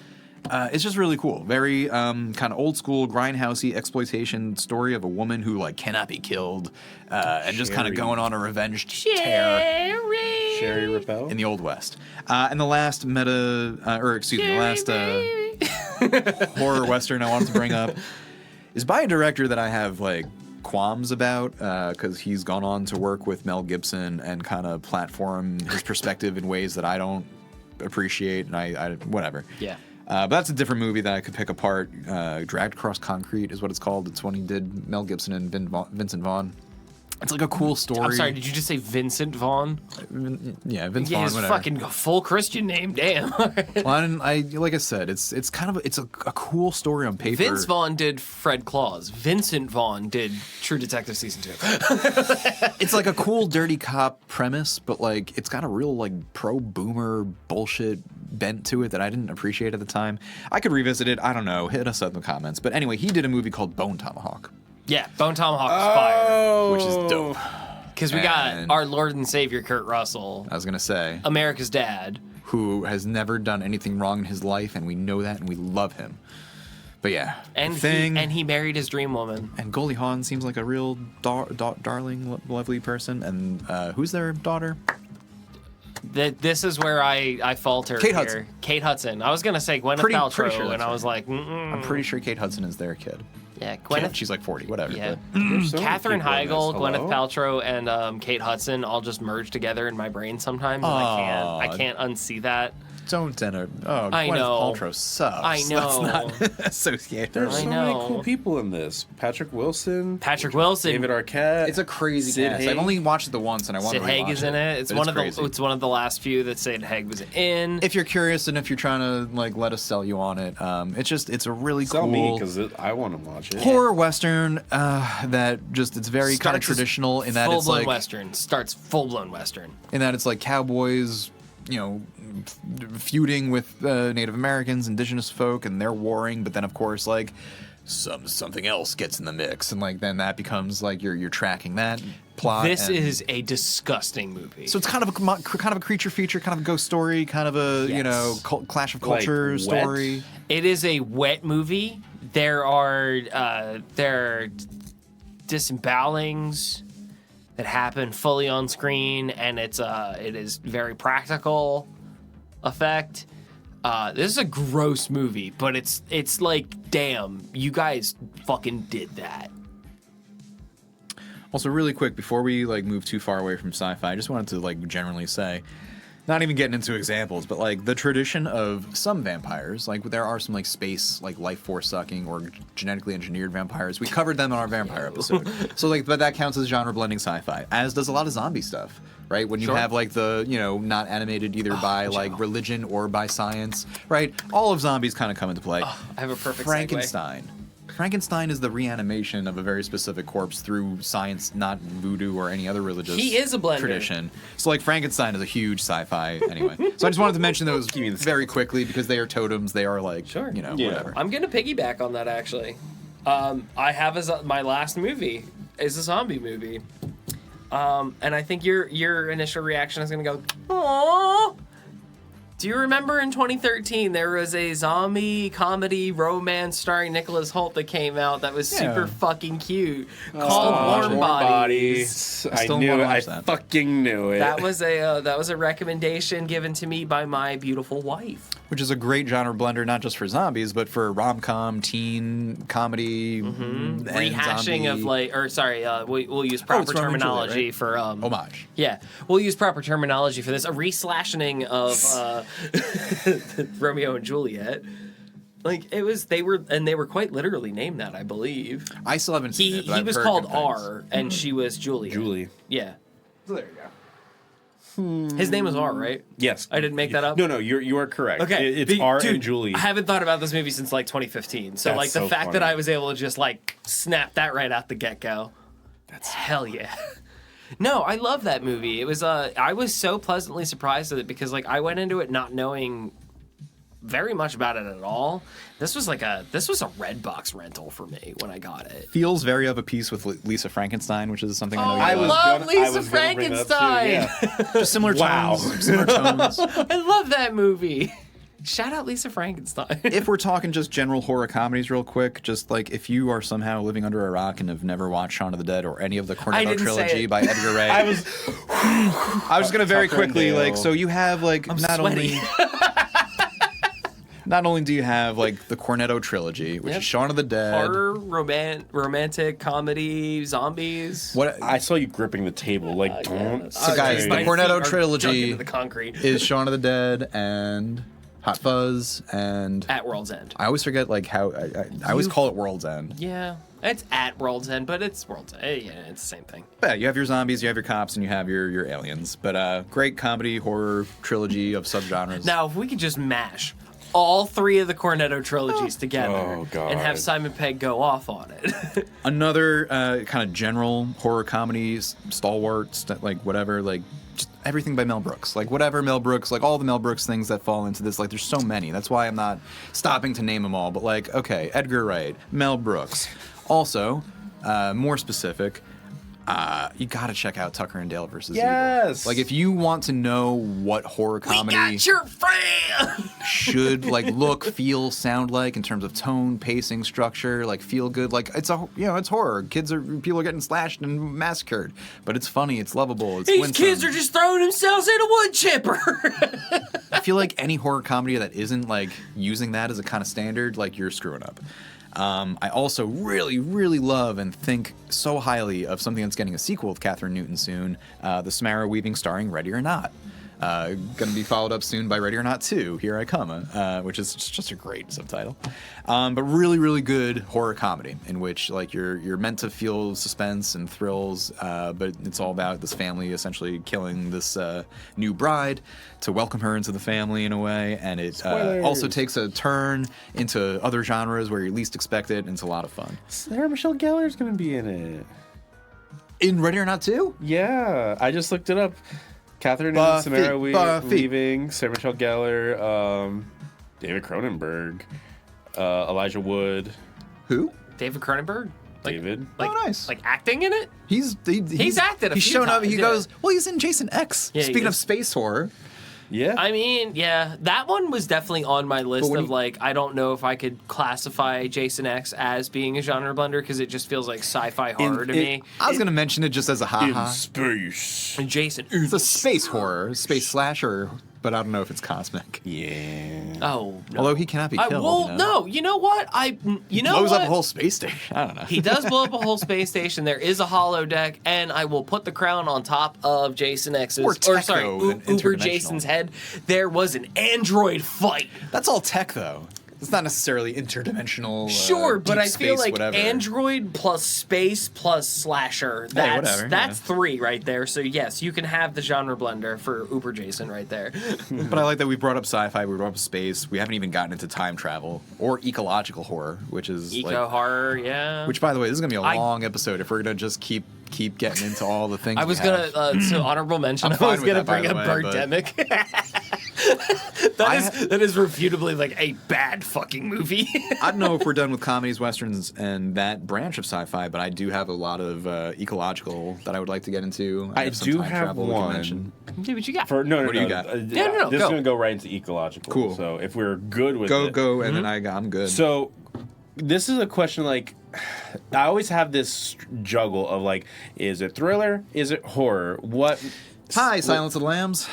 It's just really cool. Very kind of old school grindhousey exploitation story of a woman who like cannot be killed, and just kind of Sherry. going on a revenge tear Sherry Rappel. in the Old West. And the last horror western I wanted to bring up is by a director that I have like qualms about because he's gone on to work with Mel Gibson and kind of platform his perspective in ways that I don't appreciate, and I whatever. Yeah. But that's a different movie that I could pick apart. Dragged Across Concrete is what it's called. It's when he did Mel Gibson and Vincent Vaughn. It's like a cool story. I'm sorry, did you just say Vincent Vaughn? Yeah, Vince Yeah, Vaughn, his whatever. fucking full Christian name. Damn. Well, like I said, it's a cool story on paper. Vince Vaughn did Fred Claus. Vincent Vaughn did True Detective Season 2. It's like a cool dirty cop premise, but like it's got a real like pro boomer bullshit bent to it that I didn't appreciate at the time. I could revisit it. I don't know. Hit us up in the comments. But anyway, he did a movie called Bone Tomahawk, Yeah, Bone Tomahawk is fire. which is dope. Because we got And- our Lord and Savior Kurt Russell, I was gonna say, America's dad. who has never done anything wrong in his life, and we know that, and we love him. But yeah, And Thing, he married his dream woman. and Goldie Hawn seems like a real darling, lovely person. And who's their daughter? This is where I falter Kate here. Hudson. Kate Hudson. I was gonna say Gwyneth Pretty Paltrow, sure that's and I right. was like, I'm pretty sure Kate Hudson is their kid. yeah, Gwyneth. She's like 40, whatever. Yeah, but- There's so many Catherine people in this. Heigl, Hello? Gwyneth Paltrow, and Kate Hudson all just merge together in my brain sometimes, and I Aw. can't unsee that. Don't enter. Oh, I Gwyneth know. Paltrow sucks. I know. Let's not associate her. There's I so many know. cool people in this. Patrick Wilson. Patrick Wilson. David Arquette. It's a crazy Sid cast. Haig. I've only watched it the once, and I want Sid to Haig rewatch is in it. It's But one of crazy. the last few that Sid Haig was in. If you're curious and if you're trying to like let us sell you on it, it's a really Sell me cool because I want to watch it. horror western that just it's very kind of Starts as traditional in that it's full-blown like Western. Starts full-blown Western. in that it's like cowboys, feuding with Native Americans, indigenous folk, and they're warring. But then, of course, like something else gets in the mix, and like then that becomes like you're tracking that plot. This and- is a disgusting movie. so it's kind of a creature feature, kind of a ghost story, kind of a Yes. clash of Like culture wet? story. It is a wet movie. There are disembowelings. that happen fully on screen, and it is very practical effect. This is a gross movie, but it's like, damn, you guys fucking did that. Also, really quick, before we like move too far away from sci-fi, I just wanted to like generally say, not even getting into examples, but like the tradition of some vampires, like there are some like space, like life force sucking or genetically engineered vampires. We covered them in our vampire episode. So like, but that counts as genre blending sci-fi, as does a lot of zombie stuff, right? When you have like the, you know, not animated either by like religion or by science, right? All of zombies kind of come into play. I have a perfect Frankenstein. segue. Frankenstein is the reanimation of a very specific corpse through science, not voodoo or any other religious He is a blender. tradition. So, like, Frankenstein is a huge sci-fi anyway. So I just wanted to mention those very quickly because they are totems. They are, like, you know, whatever. I'm going to piggyback on that, actually. I have my last movie is a zombie movie. And I think your initial reaction is going to go, aww. Do you remember in 2013 there was a zombie comedy romance starring Nicholas Hoult that came out that was super fucking cute called Warm Bodies? I knew it. I fucking knew it. That was a recommendation given to me by my beautiful wife. Which is a great genre blender, not just for zombies, but for rom-com, teen, comedy, and Rehashing zombie. of like, or sorry, we'll use proper Romeo and Juliet, terminology right? for homage. Yeah, we'll use proper terminology for this. A reslashing of Romeo and Juliet. Like they were quite literally named that, I believe. I still haven't seen it. But He I've was heard called good things. R, and she was Julia. Julie. Yeah, So there you go. his name was R, right? Yes. I didn't make that up. No, you are correct. Okay, It's R dude, and Julie. I haven't thought about this movie since like 2015. So That's like the so fact that funny. I was able to just like snap that right out the get go. That's hell yeah. No, I love that movie. It was I was so pleasantly surprised with it because like I went into it not knowing very much about it at all. This was a Redbox rental for me when I got it. Feels very of a piece with Lisa Frankenstein, which is something I know you I love. love Lisa Frankenstein. Just similar tones. Similar tones. I love that movie. Shout out Lisa Frankenstein. If we're talking just general horror comedies real quick, just like if you are somehow living under a rock and have never watched Shaun of the Dead or any of the Cornetto didn't say trilogy it. by Edgar Ray. I was going to very Tucker and quickly, Dale. like, so you have like not only do you have like the Cornetto trilogy, which Yep. is Shaun of the Dead. Horror, romantic, comedy, zombies. What I saw you gripping the table. Like, don't. So guys, My the Cornetto feet are trilogy dug into the concrete. is Shaun of the Dead and Hot Fuzz and At World's End. I always forget like how I always call it World's End. Yeah, it's at World's End, but it's World's End. Yeah, it's the same thing. But yeah, you have your zombies, you have your cops, and you have your aliens. But great comedy horror trilogy of subgenres. Now, if we could just mash all three of the Cornetto trilogies together Oh, God. and have Simon Pegg go off on it. Another kind of general horror comedy stalwart, like whatever, like just everything by Mel Brooks. Like whatever Mel Brooks, like all the Mel Brooks things that fall into this. Like there's so many. That's why I'm not stopping to name them all. But like, okay, Edgar Wright, Mel Brooks. Also, more specific, you gotta check out Tucker and Dale versus Yes! Evil. Like if you want to know what horror comedy We got your friend! should like look, feel, sound like in terms of tone, pacing, structure, like feel good. Like it's it's horror. People are getting slashed and massacred, but it's funny, it's lovable, it's These winsome. kids are just throwing themselves in a wood chipper! I feel like any horror comedy that isn't like using that as a kind of standard, like you're screwing up. I also really, really love and think so highly of something that's getting a sequel with Catherine Newton soon, the Samara Weaving starring Ready or Not. Going to be followed up soon by Ready or Not 2, Here I Come, which is just a great subtitle. But really, really good horror comedy in which like you're meant to feel suspense and thrills, but it's all about this family essentially killing this new bride to welcome her into the family in a way, and it also takes a turn into other genres where you least expect it, and it's a lot of fun. Sarah Michelle Gellar's gonna be in it. In Ready or Not 2? Yeah, I just looked it up. Catherine and Samara Weaving, Sarah Michelle Gellar, David Cronenberg, Elijah Wood. Who? David Cronenberg? David. Like, nice. Like acting in it? He's acted a He's few shown up. times, He yeah. goes, well, he's in Jason X. Yeah, he Speaking of is. space horror, Yeah. I mean, yeah, that one was definitely on my list when of you- like, I don't know if I could classify Jason X as being a genre blender because it just feels like sci-fi horror to me. I was gonna mention it just as a haha. space. And Jason, It's a space horror, space slasher, but I don't know if it's cosmic. Yeah. oh, no. Although he cannot be killed. well, you know? no, you know what? You know blows what? up a whole space station. I don't know. He does blow up a whole space station. There is a hollow deck, and I will put the crown on top of Jason X's, Or or sorry, Techo, an Uber interdimensional. Jason's head. There was an android fight. That's all tech, though. It's not necessarily interdimensional. Sure, but deep I feel space, like whatever. android plus space plus slasher. whatever, That's yeah. 3 right there. So yes, you can have the genre blender for Uber Jason right there. But I like that we brought up sci-fi, we brought up space. We haven't even gotten into time travel or ecological horror, which is Eco like, horror, yeah. which by the way, this is gonna be a I- long episode if we're gonna just keep getting into all the things. I was we gonna have. so honorable mention. I'm I fine was with gonna that, by bring the up way, but- Birdemic. that is reputably like a bad fucking movie. I don't know if we're done with comedies, westerns, and that branch of sci-fi, but I do have a lot of ecological that I would like to get into. I have some do time have travel we can one. mention. Dude, what you got? No. What do you got? Yeah, no, This go. is gonna go right into ecological. Cool. So if we're good with Go, it, go, and then I'm good. So this is a question like I always have this juggle of like, is it thriller? Is it horror? What? Hi, Silence of the Lambs.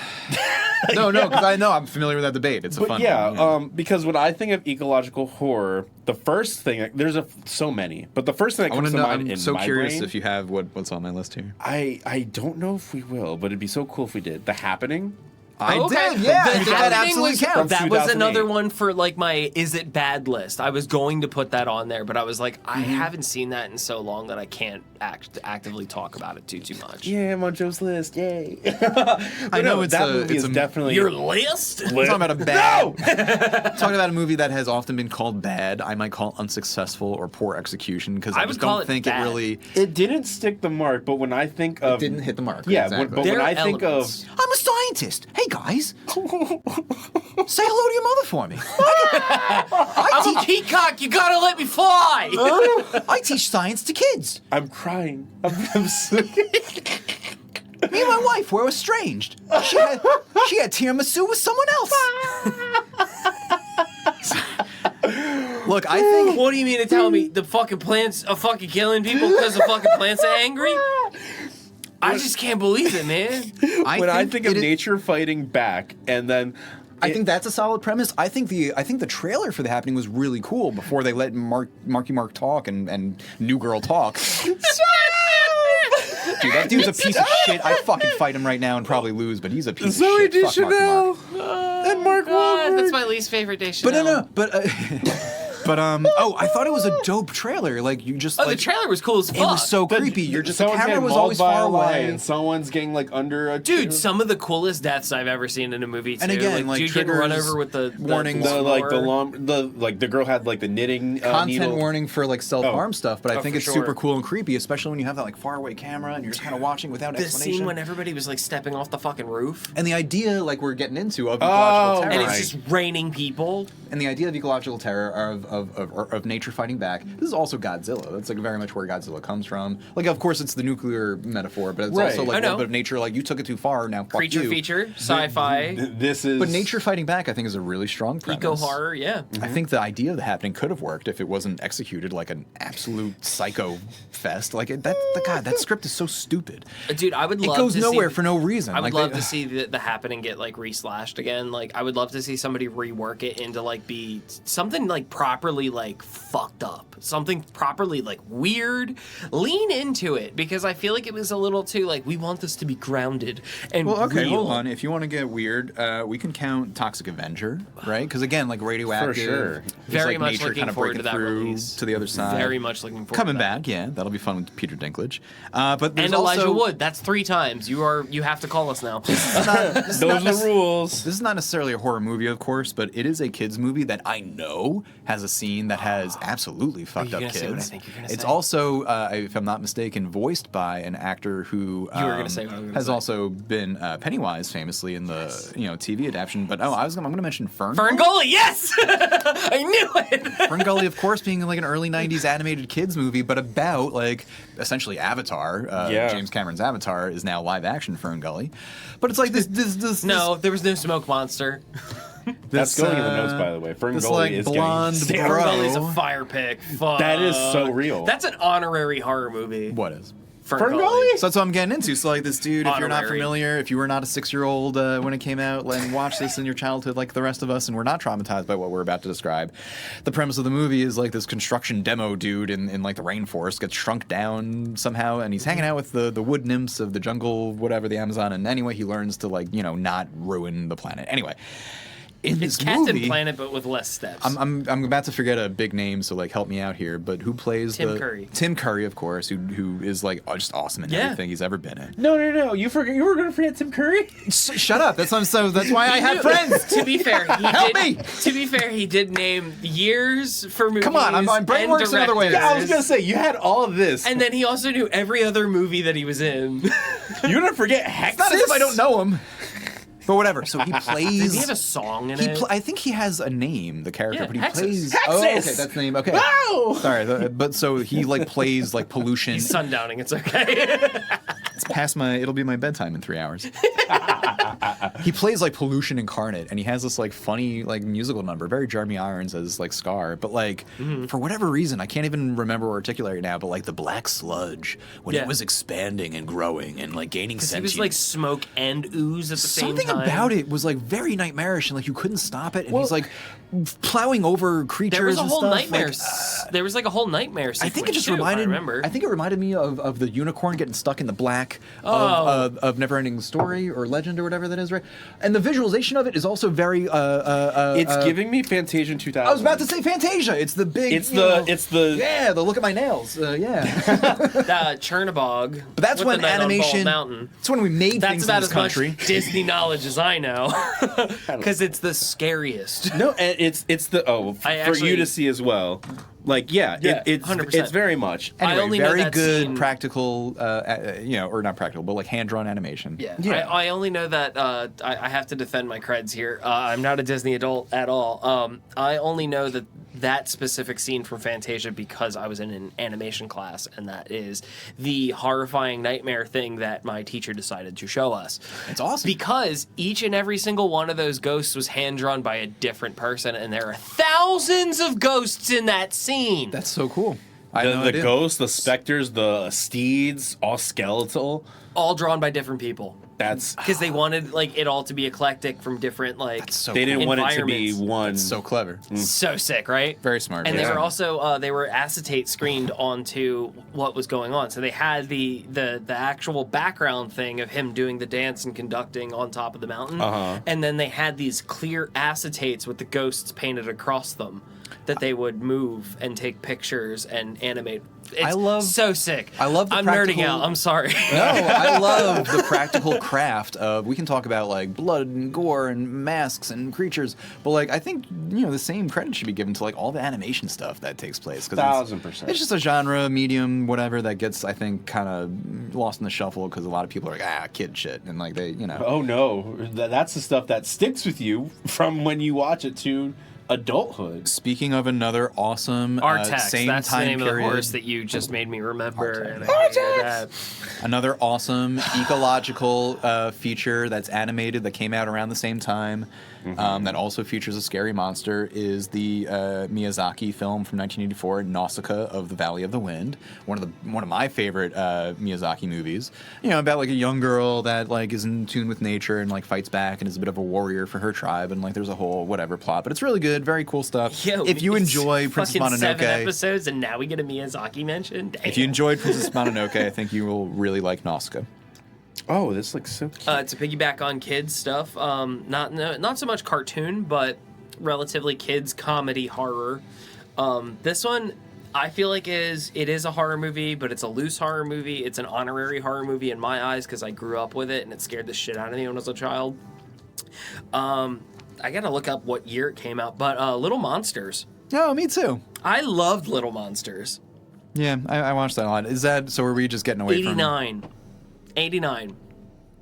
No, because I know I'm familiar with that debate. It's a But fun yeah, one. Yeah. because when I think of ecological horror, the first thing there's so many, but the first thing that I want comes to to know. mind I'm in so my curious brain, if you have what's on my list here. I don't know if we will, but it'd be so cool if we did. The Happening. I Okay. did, yeah. The I think that Happening absolutely was, counts. That was 2008. another one for like my is it bad list. I was going to put that on there, but I was like, I Mm-hmm. haven't seen that in so long that I can't actively talk about it too much. Yeah, I'm on Joe's list. Yay! I know it's that a- movie it's is a- definitely Your list? We're talking about a bad. Talking about a movie that has often been called bad. I might call unsuccessful or poor execution because I I just would call don't it think bad. it really It didn't stick the mark, but when I think of didn't hit the mark. yeah, exactly. but There when are I think elements. I'm a scientist. Hey guys, say hello to your mother for me. I'm a peacock. You gotta let me fly. I teach science to kids. I'm crying. I'm sick. Me and my wife were estranged. She had tiramisu with someone else. Look, I think What do you mean to tell me the fucking plants are fucking killing people because the fucking plants are angry? I just can't believe it, man. When I think of it is- nature fighting back, and then I think that's a solid premise. I think the trailer for The Happening was really cool before they let Marky Mark talk and New Girl talk. Dude, that dude's a piece of shit. I'd fucking fight him right now and probably lose, but he's a piece Zoe of shit. Fuck Marky Mark. Deschanel and Mark God, Wahlberg. that's my least favorite day. But no, but I thought it was a dope trailer. Like you just Oh, like the trailer was cool as fuck. it was so creepy. You're just the Someone's camera getting was mauled always by far a lion, away. and someone's getting like under a Dude, some of the coolest deaths I've ever seen in a movie too. And again, like, dude getting run triggers, over with the warnings. the girl had like the knitting Content needle. warning for like self-harm Oh. stuff, but I think for it's sure. super cool and creepy, especially when you have that like far away camera and you're just kind of watching without the explanation. scene when everybody was like stepping off the fucking roof, And the idea, like we're getting into, of ecological terror, and Right. it's just raining people. and the idea of ecological terror of nature fighting back. This is also Godzilla. That's like very much where Godzilla comes from. Like, of course, it's the nuclear metaphor, but it's Right. also I like a know. little bit of nature. Like, you took it too far. Now, fuck Creature you. feature, sci-fi, This is But nature fighting back, I think, is a really strong premise. eco horror. Yeah. I think the idea of The Happening could have worked if it wasn't executed like an absolute psycho fest. Like that script is so stupid. Dude, I would It love goes to nowhere see, for no reason. I would Like, love to see the Happening get like reslashed again. Like I would love to see somebody rework it into like be something like properly like fucked up, something properly like weird. Lean into it because I feel like it was a little too like we want this to be grounded and Well, okay, real. hold on. If you want to get weird, we can count Toxic Avenger, right? Because again, like radioactive, sure. it's Very like much nature looking kind of forward breaking to that through release. to the other side. Very much looking forward coming to that. back. Yeah, that'll be fun with Peter Dinklage. But there's And Elijah also, Wood. That's 3 times. You have to call us now. those are the rules. This is not necessarily a horror movie, of course, but it is a kids movie that I know has a scene that has absolutely fucked up gonna kids. say what I think you're gonna It's say? also, if I'm not mistaken, voiced by an actor who You were gonna say what I was gonna has say. also been Pennywise famously in the TV adaptation. But I'm going to mention Fern. Ferngully, yes! I knew it! Ferngully, of course, being like an early '90s animated kids movie, but about like essentially Avatar. James Cameron's Avatar is now live action Ferngully, but it's like this. No, there was no smoke monster. That's going in the notes, by the way. this, Ferngully like, is blonde getting bro. Ferngully's a fire pick. Fuck. That is so real. That's an honorary horror movie. What is? Ferngully? So that's what I'm getting into. So like this dude, if you're not Honorary. familiar, if you were not a 6-year-old when it came out and watched this in your childhood like the rest of us and we're not traumatized by what we're about to describe, the premise of the movie is like this construction demo dude in like the rainforest gets shrunk down somehow and he's hanging out with the wood nymphs of the jungle, whatever, the Amazon, and anyway he learns to like, not ruin the planet. Anyway. In It's this Captain movie, Planet, but with less steps. I'm about to forget a big name, so like help me out here. But who plays Tim Curry. Tim Curry, of course, who is like just awesome in Yeah. everything he's ever been in. No. You were going to forget Tim Curry? Shut up. That's why I have friends. To be fair, Help me! To be fair, he did name years for movies. Come on, my brain and works in other ways. directors. Yeah, I was going to say, you had all of this. And then he also knew every other movie that he was in. You're going to forget Hexus? It's not as if I don't know him. But whatever. So he plays. Does he have a song in it? I think he has a name, the character, Yeah, but he Hexus. plays. Hexus! Oh, okay, that's the name. Okay. Wow! Sorry, but so he like plays like pollution. He's sundowning. It's okay. It's past it'll be my bedtime in 3 hours. He plays like pollution incarnate, and he has this like funny like musical number, very Jeremy Irons as like Scar, but like for whatever reason, I can't even remember or articulate it now, but like the black sludge when Yeah. it was expanding and growing and like gaining He sentience. was like smoke and ooze at the same Something time. about it was like very nightmarish, and like you couldn't stop it. And he's like plowing over creatures. There was a and whole stuff. nightmare. Like, There was like a whole nightmare sequence. I think it just too, if reminded. I remember. I think it reminded me of the unicorn getting stuck in the black Oh. of Neverending Story or Legend or whatever that is, right? And the visualization of it is also very. It's giving me Fantasia 2000. I was about to say Fantasia. It's the big. It's you know, the the look at my nails. Yeah, Chernobog. but that's with when the Night on Bald animation. Mountain. That's when we made That's things about in this as country. much Disney knowledge as I know, because it's the scariest. No, and it's the I for actually- you to see as well. Like it's 100%. it's very much. I Anyway, only know very that good scene- practical, or not practical, but like hand-drawn animation. Yeah, Yeah. I only know that I have to defend my creds here. I'm not a Disney adult at all. I only know that specific scene from Fantasia because I was in an animation class, and that is the horrifying nightmare thing that my teacher decided to show us. It's awesome. Because each and every single one of those ghosts was hand-drawn by a different person, and there are thousands of ghosts in that scene. That's so cool. I had no The idea. ghosts, the specters, the steeds, all skeletal. All drawn by different people. That's Because they wanted like it all to be eclectic from different like That's so they cool. didn't want it to be environments. one. So clever. so sick, right? Very smart. And very they were smart. also they were acetate screened onto what was going on. So they had the actual background thing of him doing the dance and conducting on top of the mountain. And then they had these clear acetates with the ghosts painted across them that they would move and take pictures and animate. It's so sick. I love the I'm nerding practical- out. I'm sorry. No, I love the practical craft of. We can talk about like blood and gore and masks and creatures, but like I think the same credit should be given to like all the animation stuff that takes place. 1000%. It's just a genre, medium, whatever that gets I think kind of lost in the shuffle because a lot of people are like kid shit and like they Oh no, that's the stuff that sticks with you from when you watch it to adulthood. Speaking of another awesome Artax. same That's the time name of the period. horse that you just made me remember. Artax. And I hated that. Another awesome ecological feature that's animated that came out around the same time that also features a scary monster is the Miyazaki film from 1984, Nausicaa of the Valley of the Wind. One of my favorite Miyazaki movies. About like a young girl that like is in tune with nature and like fights back and is a bit of a warrior for her tribe and like there's a whole whatever plot, but it's really good, very cool stuff. Yo, if you it's enjoy Princess fucking 7 Mononoke, episodes, and now we get a Miyazaki mention. Damn. if you enjoyed Princess Mononoke, I think you will really like Nausicaa. Oh, this looks so cute. To piggyback on kids stuff, not so much cartoon, but relatively kids comedy horror. This one, I feel like it is a horror movie, but it's a loose horror movie. It's an honorary horror movie in my eyes because I grew up with it and it scared the shit out of me when I was a child. I gotta look up what year it came out, but Little Monsters. Oh, me too. I loved Little Monsters. Yeah, I watched that a lot. Is that so? Are we just getting away 89. 89.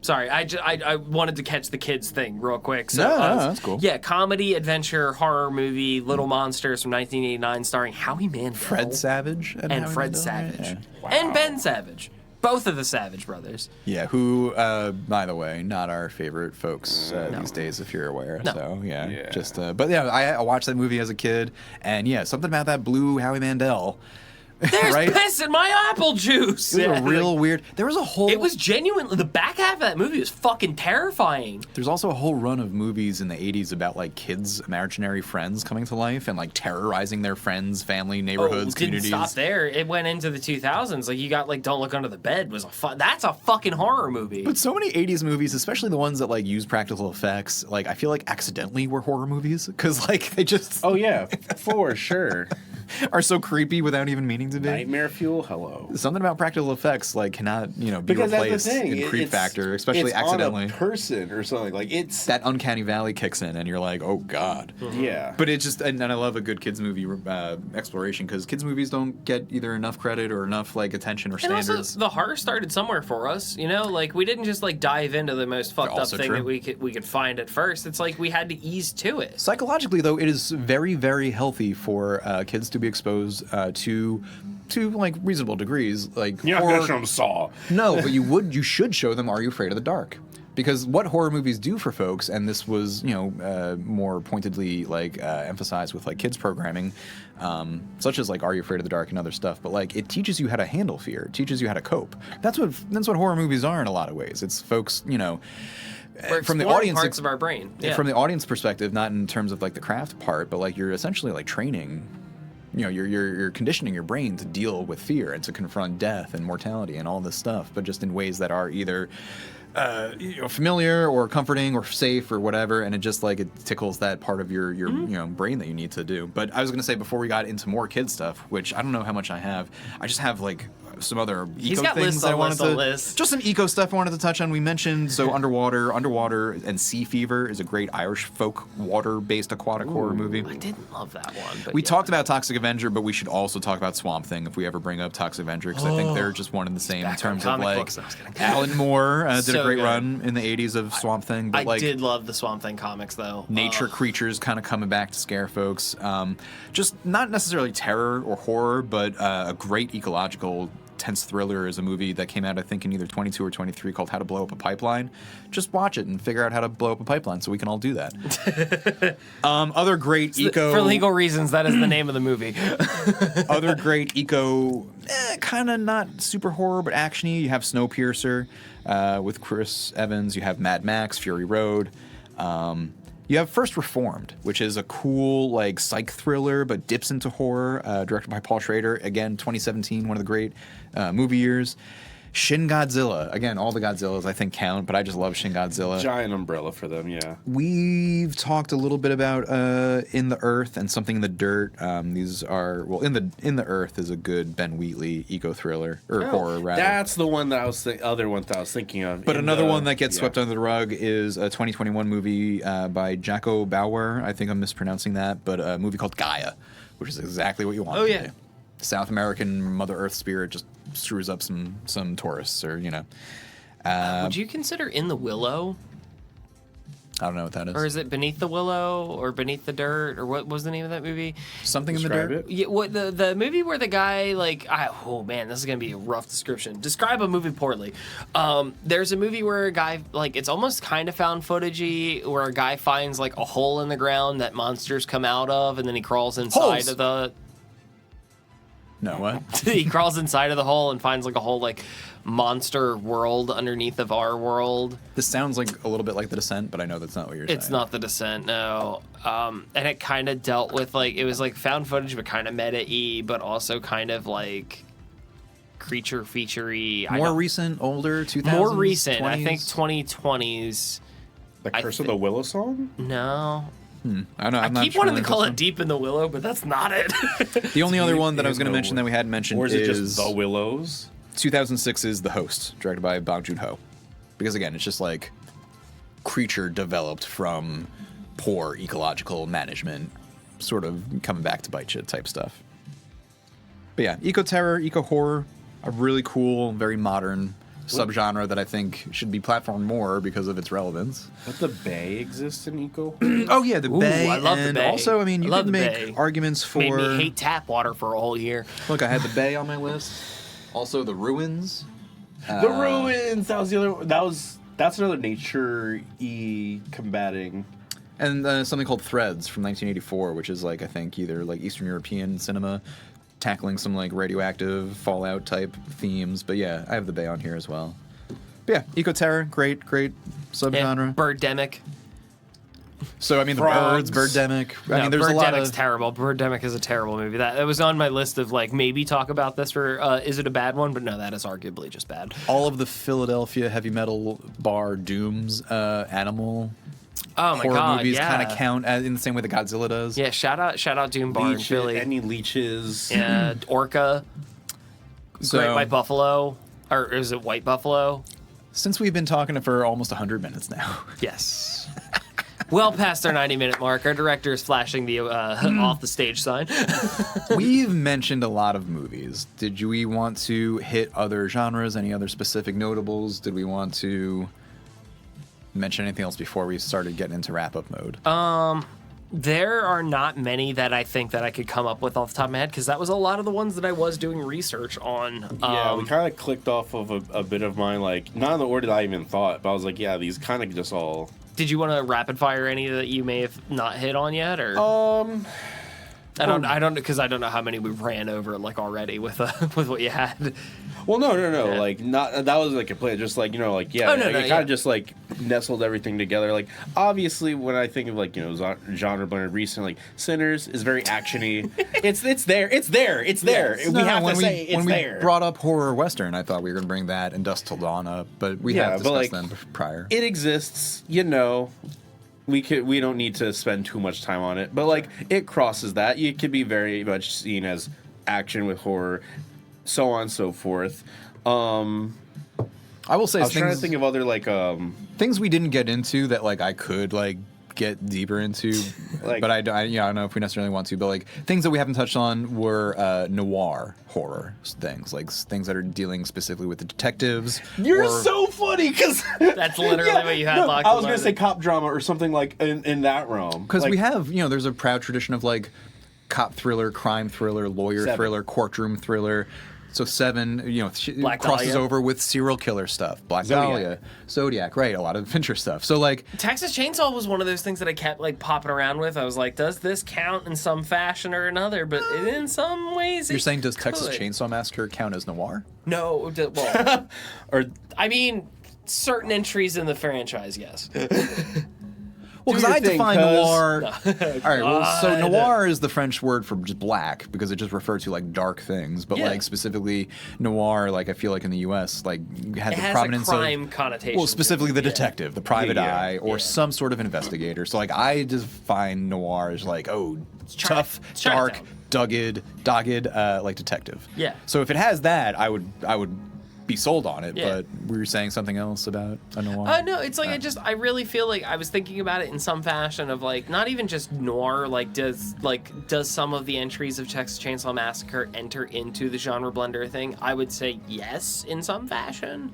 Sorry, I wanted to catch the kids thing real quick. So, No, that's cool. Yeah, comedy, adventure, horror movie, Little Monsters from 1989, starring Howie Mandel. Fred Savage and Howie Fred Mandel, Savage. right? Wow. And Ben Savage. Both of the Savage brothers. Yeah, who, by the way, not our favorite folks these days, if you're aware. No. So, Yeah. just, but yeah, I watched that movie as a kid, and yeah, something about that blue Howie Mandel. There's right? piss in my apple juice. It was a real weird. There was a whole. It was genuinely, the back half of that movie was fucking terrifying. There's also a whole run of movies in the 80s about like kids' imaginary friends coming to life and like terrorizing their friends, family, neighborhoods, It didn't communities. stop there. It went into the 2000s. Like, you got like Don't Look Under the Bed was that's a fucking horror movie. But so many 80s movies, especially the ones that like use practical effects, like I feel like accidentally were horror movies because like they just Oh yeah, for sure. are so creepy without even meaning to be. Nightmare Fuel. Hello. Something about practical effects like cannot be Because that's the replaced thing. in Creep Factor, especially it's accidentally. on a person or something like it's. That uncanny valley kicks in and you're like, oh god. Yeah. But it just and I love a good kids movie exploration because kids movies don't get either enough credit or enough like attention or And standards. also, the horror started somewhere for us, you know. Like, we didn't just like dive into the most fucked up Also thing true. that we could find at first. It's like we had to ease to it. Psychologically, though, it is very, very healthy for kids to be exposed to like reasonable degrees, like You're not horror. gonna show 'em Saw. No, but you should show them Are You Afraid of the Dark? Because what horror movies do for folks, and this was more pointedly like emphasized with like kids programming, such as like Are You Afraid of the Dark and other stuff. But like it teaches you how to handle fear. It teaches you how to cope. That's what horror movies are in a lot of ways. It's folks, We're from the exploring audience parts of our brain. Yeah. from the audience perspective, not in terms of like the craft part, but like you're essentially like training. You're conditioning your brain to deal with fear and to confront death and mortality and all this stuff, but just in ways that are either familiar or comforting or safe or whatever, and it just like it tickles that part of your brain that you need to do. But I was gonna say before we got into more kid stuff, which I don't know how much I have. I just have like some other He's eco got things lists that I on wanted lists on to lists. just some eco stuff I wanted to touch on. We mentioned Underwater and Sea Fever is a great Irish folk water-based aquatic horror movie. I didn't love that one. But We yeah. talked about Toxic Avenger, but we should also talk about Swamp Thing if we ever bring up Toxic Avenger, because I think they're just one and the same in back on terms of comic like books. I was kidding. Alan Moore did a So great good. run in the 80s of Swamp Thing, but I like did love the Swamp Thing comics, though. nature creatures kind of coming back to scare folks. Just not necessarily terror or horror, but a great ecological tense thriller is a movie that came out, I think, in either 22 or 23 called How to Blow Up a Pipeline. Just watch it and figure out how to blow up a pipeline so we can all do that. Other great eco... For legal reasons, that is the name of the movie. Other great eco, kind of not super horror, but actiony. You have Snowpiercer with Chris Evans. You have Mad Max, Fury Road. You have First Reformed, which is a cool like psych thriller, but dips into horror, directed by Paul Schrader. Again, 2017, one of the great movie years. Shin Godzilla. Again, all the Godzillas I think count, but I just love Shin Godzilla. Giant umbrella for them, yeah. We've talked a little bit about In the Earth and Something in the Dirt. These are In the Earth is a good Ben Wheatley eco thriller or horror rather. That's the one that I was other one that I was thinking of. But in another the- one that gets yeah. swept under the rug is a 2021 movie by Jacko Bauer. I think I'm mispronouncing that, but a movie called Gaia, which is exactly what you want. Oh, to yeah. do. South American Mother Earth spirit just screws up some tourists, or Would you consider In the Willow? I don't know what that is. Or is it Beneath the Willow or Beneath the Dirt? Or what was the name of that movie? Something in the Describe dirt. it. Yeah, what the movie where the guy oh man, this is gonna be a rough description. Describe a movie poorly. There's a movie where a guy it's almost kind of found footagey, where a guy finds like a hole in the ground that monsters come out of, and then he crawls inside Holes. of the No, what? he crawls inside of the hole and finds like a whole like monster world underneath of our world. This sounds like a little bit like The Descent, but I know that's not what you're saying. It's not The Descent, no. And it kind of dealt with like it was like found footage, but kind of meta-y, but also kind of like creature feature-y. More recent, older, 2000s? More recent. I 20s? think 2020s. The Curse of the Willow song? No. I don't know. I'm I not keep wanting to familiar call with it Deep in the Willow, but that's not it. The only other one that I was in going to the mention that we hadn't mentioned Or is it is just The Willows? 2006's The Host, directed by Bong Joon-ho. Because again, it's just like creature developed from poor ecological management sort of coming back to bite you type stuff. But yeah, eco-terror, eco-horror, a really cool, very modern subgenre that I think should be platformed more because of its relevance. But the Bay exists in eco. Oh yeah, the Bay. I love the and Bay. also, I mean, you I love could the make Bay. arguments for. Made me hate tap water for a whole year. Look, I had the Bay on my list. Also, the ruins. The ruins. That was the other. That's another nature-y combating. And something called Threads from 1984, which is like I think either like Eastern European cinema, tackling some like radioactive Fallout type themes. But yeah, I have the Bay on here as well. But yeah, eco-terror, great subgenre. Birdemic. So I mean, the Frogs. birds, Birdemic. I No, mean, there's a lot Birdemic's of terrible. Birdemic is a terrible movie. That was on my list of like maybe talk about this for is it a bad one? But no, that is arguably just bad. all of the Philadelphia heavy metal bar dooms, animal Oh my horror god, movies yeah. kind of count in the same way that Godzilla does. Yeah, shout out Doom Bar in Philly. Any leeches? Yeah, Orca, So Great White Buffalo, or is it White Buffalo? since we've been talking for almost 100 minutes now. Yes. Well past our 90-minute mark, our director is flashing the off the stage sign. We've mentioned a lot of movies. Did we want to hit other genres? Any other specific notables? Did we want to mention anything else before we started getting into wrap-up mode? There are not many that I think that I could come up with off the top of my head because that was a lot of the ones that I was doing research on. Yeah, we kind of clicked off of a bit of mine, like not in the order that I even thought, but I was like, yeah, these kind of just all. Did you want to rapid fire any that you may have not hit on yet, or I don't because I don't know how many we ran over like already with with what you had. Well, no, Yeah. like not that was like a play, just like like yeah, Oh, no, like, no, it kind yeah. of just like nestled everything together. Like obviously, when I think of like genre blended recent, like Sinners is very actiony. it's there. Yes. We have to say it's when we there. brought up horror western, I thought we were going to bring that and Dusk Till Dawn up, but we Yeah, have but, discussed like, them prior. It exists, We don't need to spend too much time on it, but like it crosses that. It could be very much seen as action with horror, so on and so forth. I will say I was trying to things, think of other like things we didn't get into that like I could like get deeper into, Like- but I don't know if we necessarily want to. But like things that we haven't touched on were noir horror things, like things that are dealing specifically with the detectives. You're or- so funny because That's literally what you had locked I was and gonna say loaded. cop drama or something like in that realm. Because Like, we have, there's a proud tradition of like cop thriller, crime thriller, lawyer Seven. thriller, courtroom thriller. So Seven, Black crosses Dahlia. over with serial killer stuff. Black Zodiac. Dahlia, Zodiac, right? A lot of Fincher stuff. So like, Texas Chainsaw was one of those things that I kept like popping around with. I was like, does this count in some fashion or another? But in some ways, you're saying does Texas could. Chainsaw Massacre count as noir? No, well, or I mean, certain entries in the franchise, yes. Well, because your I thing, define cuz. noir. All right, well, so God. noir is the French word for just black because it just refers to like dark things. But Yeah. like specifically noir, like I feel like in the U.S., like had It the has a prominence crime of connotation. well, specifically the Yeah. detective, the private Yeah. eye, or Yeah. some sort of investigator. So like I define noir as like tough, It's dark, Chinatown. dogged, like detective. Yeah. So if it has that, I would be sold on it. Yeah. But we were saying something else about a noir. No, it's like I really feel like I was thinking about it in some fashion of like not even just noir. Like does some of the entries of Texas Chainsaw Massacre enter into the genre blender thing? I would say yes in some fashion.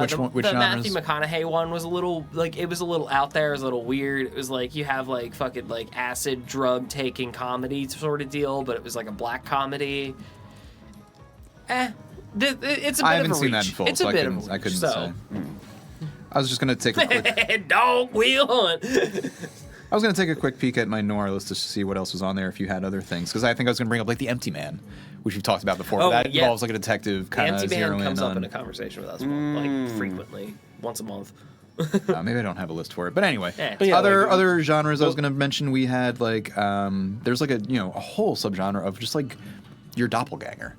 Which the Matthew genres? McConaughey one was a little like it was a little out there, it was a little weird. It was like you have like fucking like acid drug taking comedy sort of deal, but it was like a black comedy. It's a bit I of haven't a seen that reach. in full, It's so a I bit couldn't, of a I reach. couldn't So. say. I was just gonna take a quick. Dog wheel hunt. I was gonna take a quick peek at my noir list just to see what else was on there. If you had other things, because I think I was gonna bring up like the Empty Man, which we've talked about before. Oh, That yeah. involves like a detective The kind of Empty zero Man comes in up on. in a conversation with us like frequently, once a month. Maybe I don't have a list for it, but anyway. Yeah. But yeah, other like- other genres I was gonna mention. We had like there's like a whole subgenre of just like your doppelganger,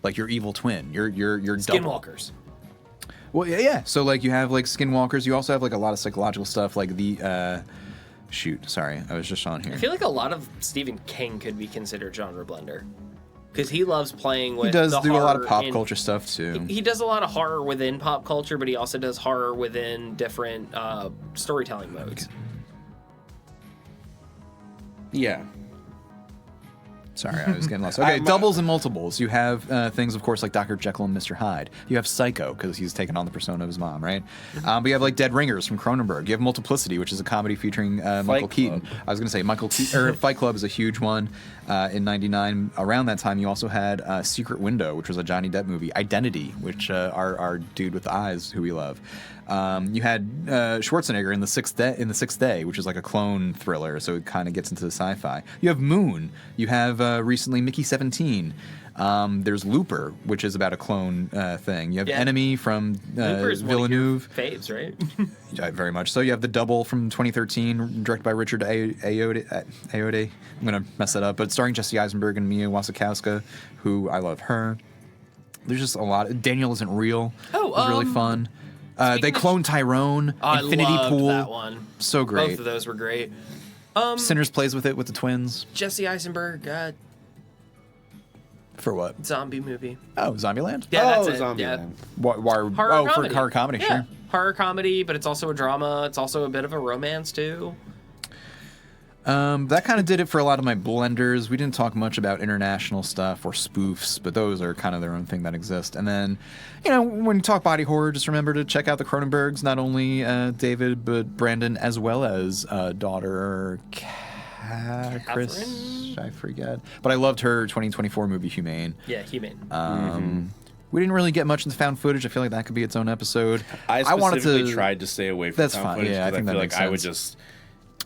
like your evil twin, your double. Skinwalkers. Well, yeah. So like you have like skinwalkers. You also have like a lot of psychological stuff, like the shoot. Sorry, I was just on here. I feel like a lot of Stephen King could be considered genre blender because he loves playing with. He does the do a lot of horror pop in- culture stuff too. He does a lot of horror within pop culture, but he also does horror within different storytelling modes. Yeah. Sorry, I was getting lost. Okay, doubles and multiples. You have things, of course, like Dr. Jekyll and Mr. Hyde. You have Psycho, because he's taken on the persona of his mom, right? But you have, like, Dead Ringers from Cronenberg. You have Multiplicity, which is a comedy featuring Michael Keaton. I was going to say, Fight Club is a huge one in 99. Around that time, you also had Secret Window, which was a Johnny Depp movie. Identity, which our dude with the eyes, who we love. You had Schwarzenegger in the Sixth Day, which is like a clone thriller, so it kind of gets into the sci-fi. You have Moon. You have recently Mickey 17. There's Looper, which is about a clone thing. You have Enemy from Villeneuve. Faves, right? Yeah, very much so. You have The Double from 2013, directed by Richard Ayoade. I'm gonna mess that up, but starring Jesse Eisenberg and Mia Wasikowska, who I love her. There's just a lot. Daniel Isn't Real. Was really fun. They cloned Tyrone. Infinity I loved Pool. that one. So great. Both of those were great. Sinners plays with it with the twins. Jesse Eisenberg, For what? zombie movie. Oh, Zombieland? Yeah, that's it. Zombieland. Horror comedy. For horror comedy, Yeah. sure. Horror comedy, but it's also a drama. It's also a bit of a romance, too. That kind of did it for a lot of my blenders. We didn't talk much about international stuff or spoofs, but those are kind of their own thing that exist. And then, when you talk body horror, just remember to check out the Cronenbergs, not only David, but Brandon, as well as daughter Chris. I forget. But I loved her 2024 movie, Humane. Yeah, Humane. We didn't really get much into found footage. I feel like that could be its own episode. I specifically tried to stay away from found footage. Yeah, I think I that feel makes like I would sense. just...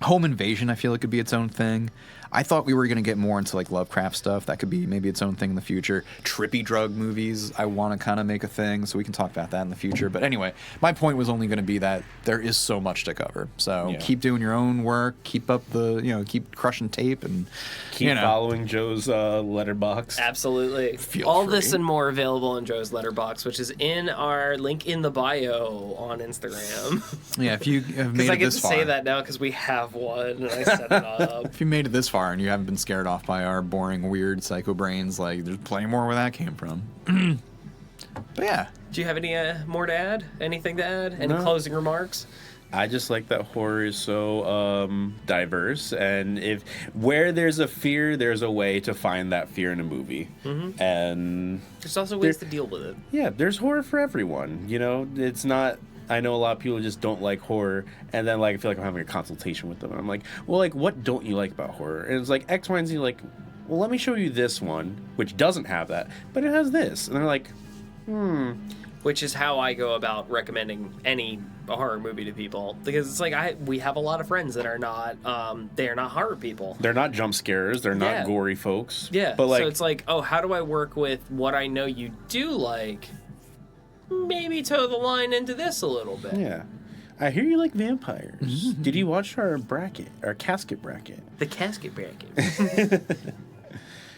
Home Invasion, I feel like, could be its own thing. I thought we were going to get more into like Lovecraft stuff. That could be maybe its own thing in the future. Trippy drug movies, I want to kind of make a thing, so we can talk about that in the future. But anyway, my point was only going to be that there is so much to cover. So keep doing your own work, keep up the, keep crushing tape, and keep following Joe's letterbox. Absolutely. All this and more available in Joe's letterbox, which is in our link in the bio on Instagram. Yeah, if you have made it this far. I get to say that now because we have one and I set it up. If you made it this far and you haven't been scared off by our boring, weird psycho brains, like, there's plenty more where that came from. But yeah. Do you have any more to add? Anything to add? Any closing remarks? I just like that horror is so diverse, and where there's a fear, there's a way to find that fear in a movie. And there's also ways to deal with it. Yeah, there's horror for everyone. It's not... I know a lot of people just don't like horror, and then I feel like I'm having a consultation with them, and I'm like, well, what don't you like about horror? And it's like X, Y, and Z. Like, well, let me show you this one, which doesn't have that, but it has this, and they're like, Which is how I go about recommending any horror movie to people, because it's like we have a lot of friends that are not they are not horror people. They're not jump scares. They're not gory folks. Yeah, but so it's like, oh, how do I work with what I know you do like? Maybe toe the line into this a little bit. Yeah. I hear you like vampires. Did you watch our casket bracket? The casket bracket.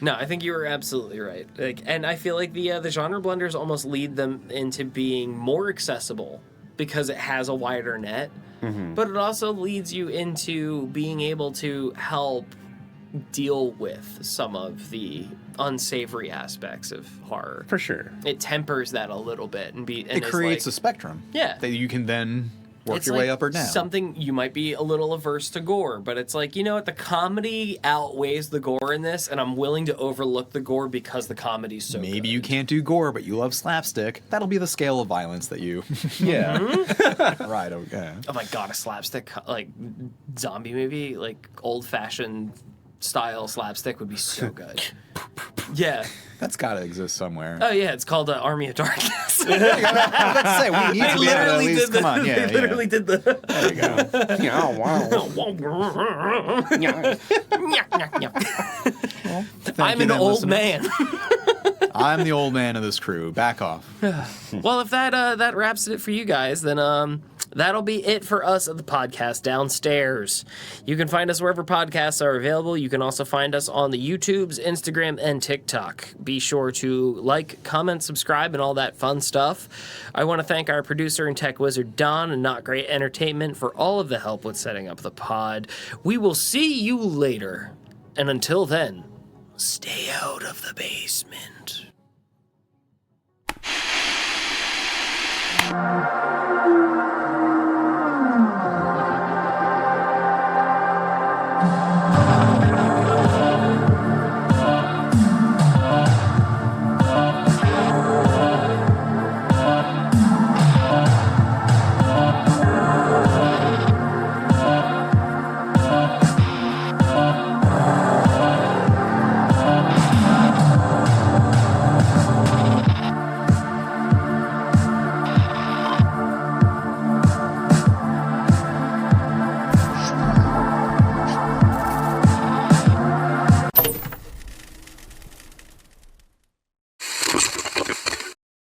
No, I think you were absolutely right. And I feel like the genre blenders almost lead them into being more accessible because it has a wider net. But it also leads you into being able to help deal with some of the unsavory aspects of horror. For sure. It tempers that a little bit and it creates a spectrum. Yeah. That you can then work your way up or down. Something you might be a little averse to gore, but it's like, what, the comedy outweighs the gore in this, and I'm willing to overlook the gore because the comedy's so good. Maybe you can't do gore, but you love slapstick. That'll be the scale of violence that you... Yeah. Right, okay. Oh my god, a slapstick, zombie movie, old-fashioned style slapstick would be so good. Yeah. That's got to exist somewhere. Oh yeah, it's called Army of Darkness. I was about to say, we need to be at least. Come on, yeah. They literally did the. There you go. I'm an old man. I'm the old man of this crew. Back off. Well, if that wraps it for you guys, then that'll be it for us at the podcast downstairs. You can find us wherever podcasts are available. You can also find us on the YouTubes, Instagram, and TikTok. Be sure to like, comment, subscribe, and all that fun stuff. I want to thank our producer and tech wizard, Don, and Not Great Entertainment for all of the help with setting up the pod. We will see you later. And until then, stay out of the basement.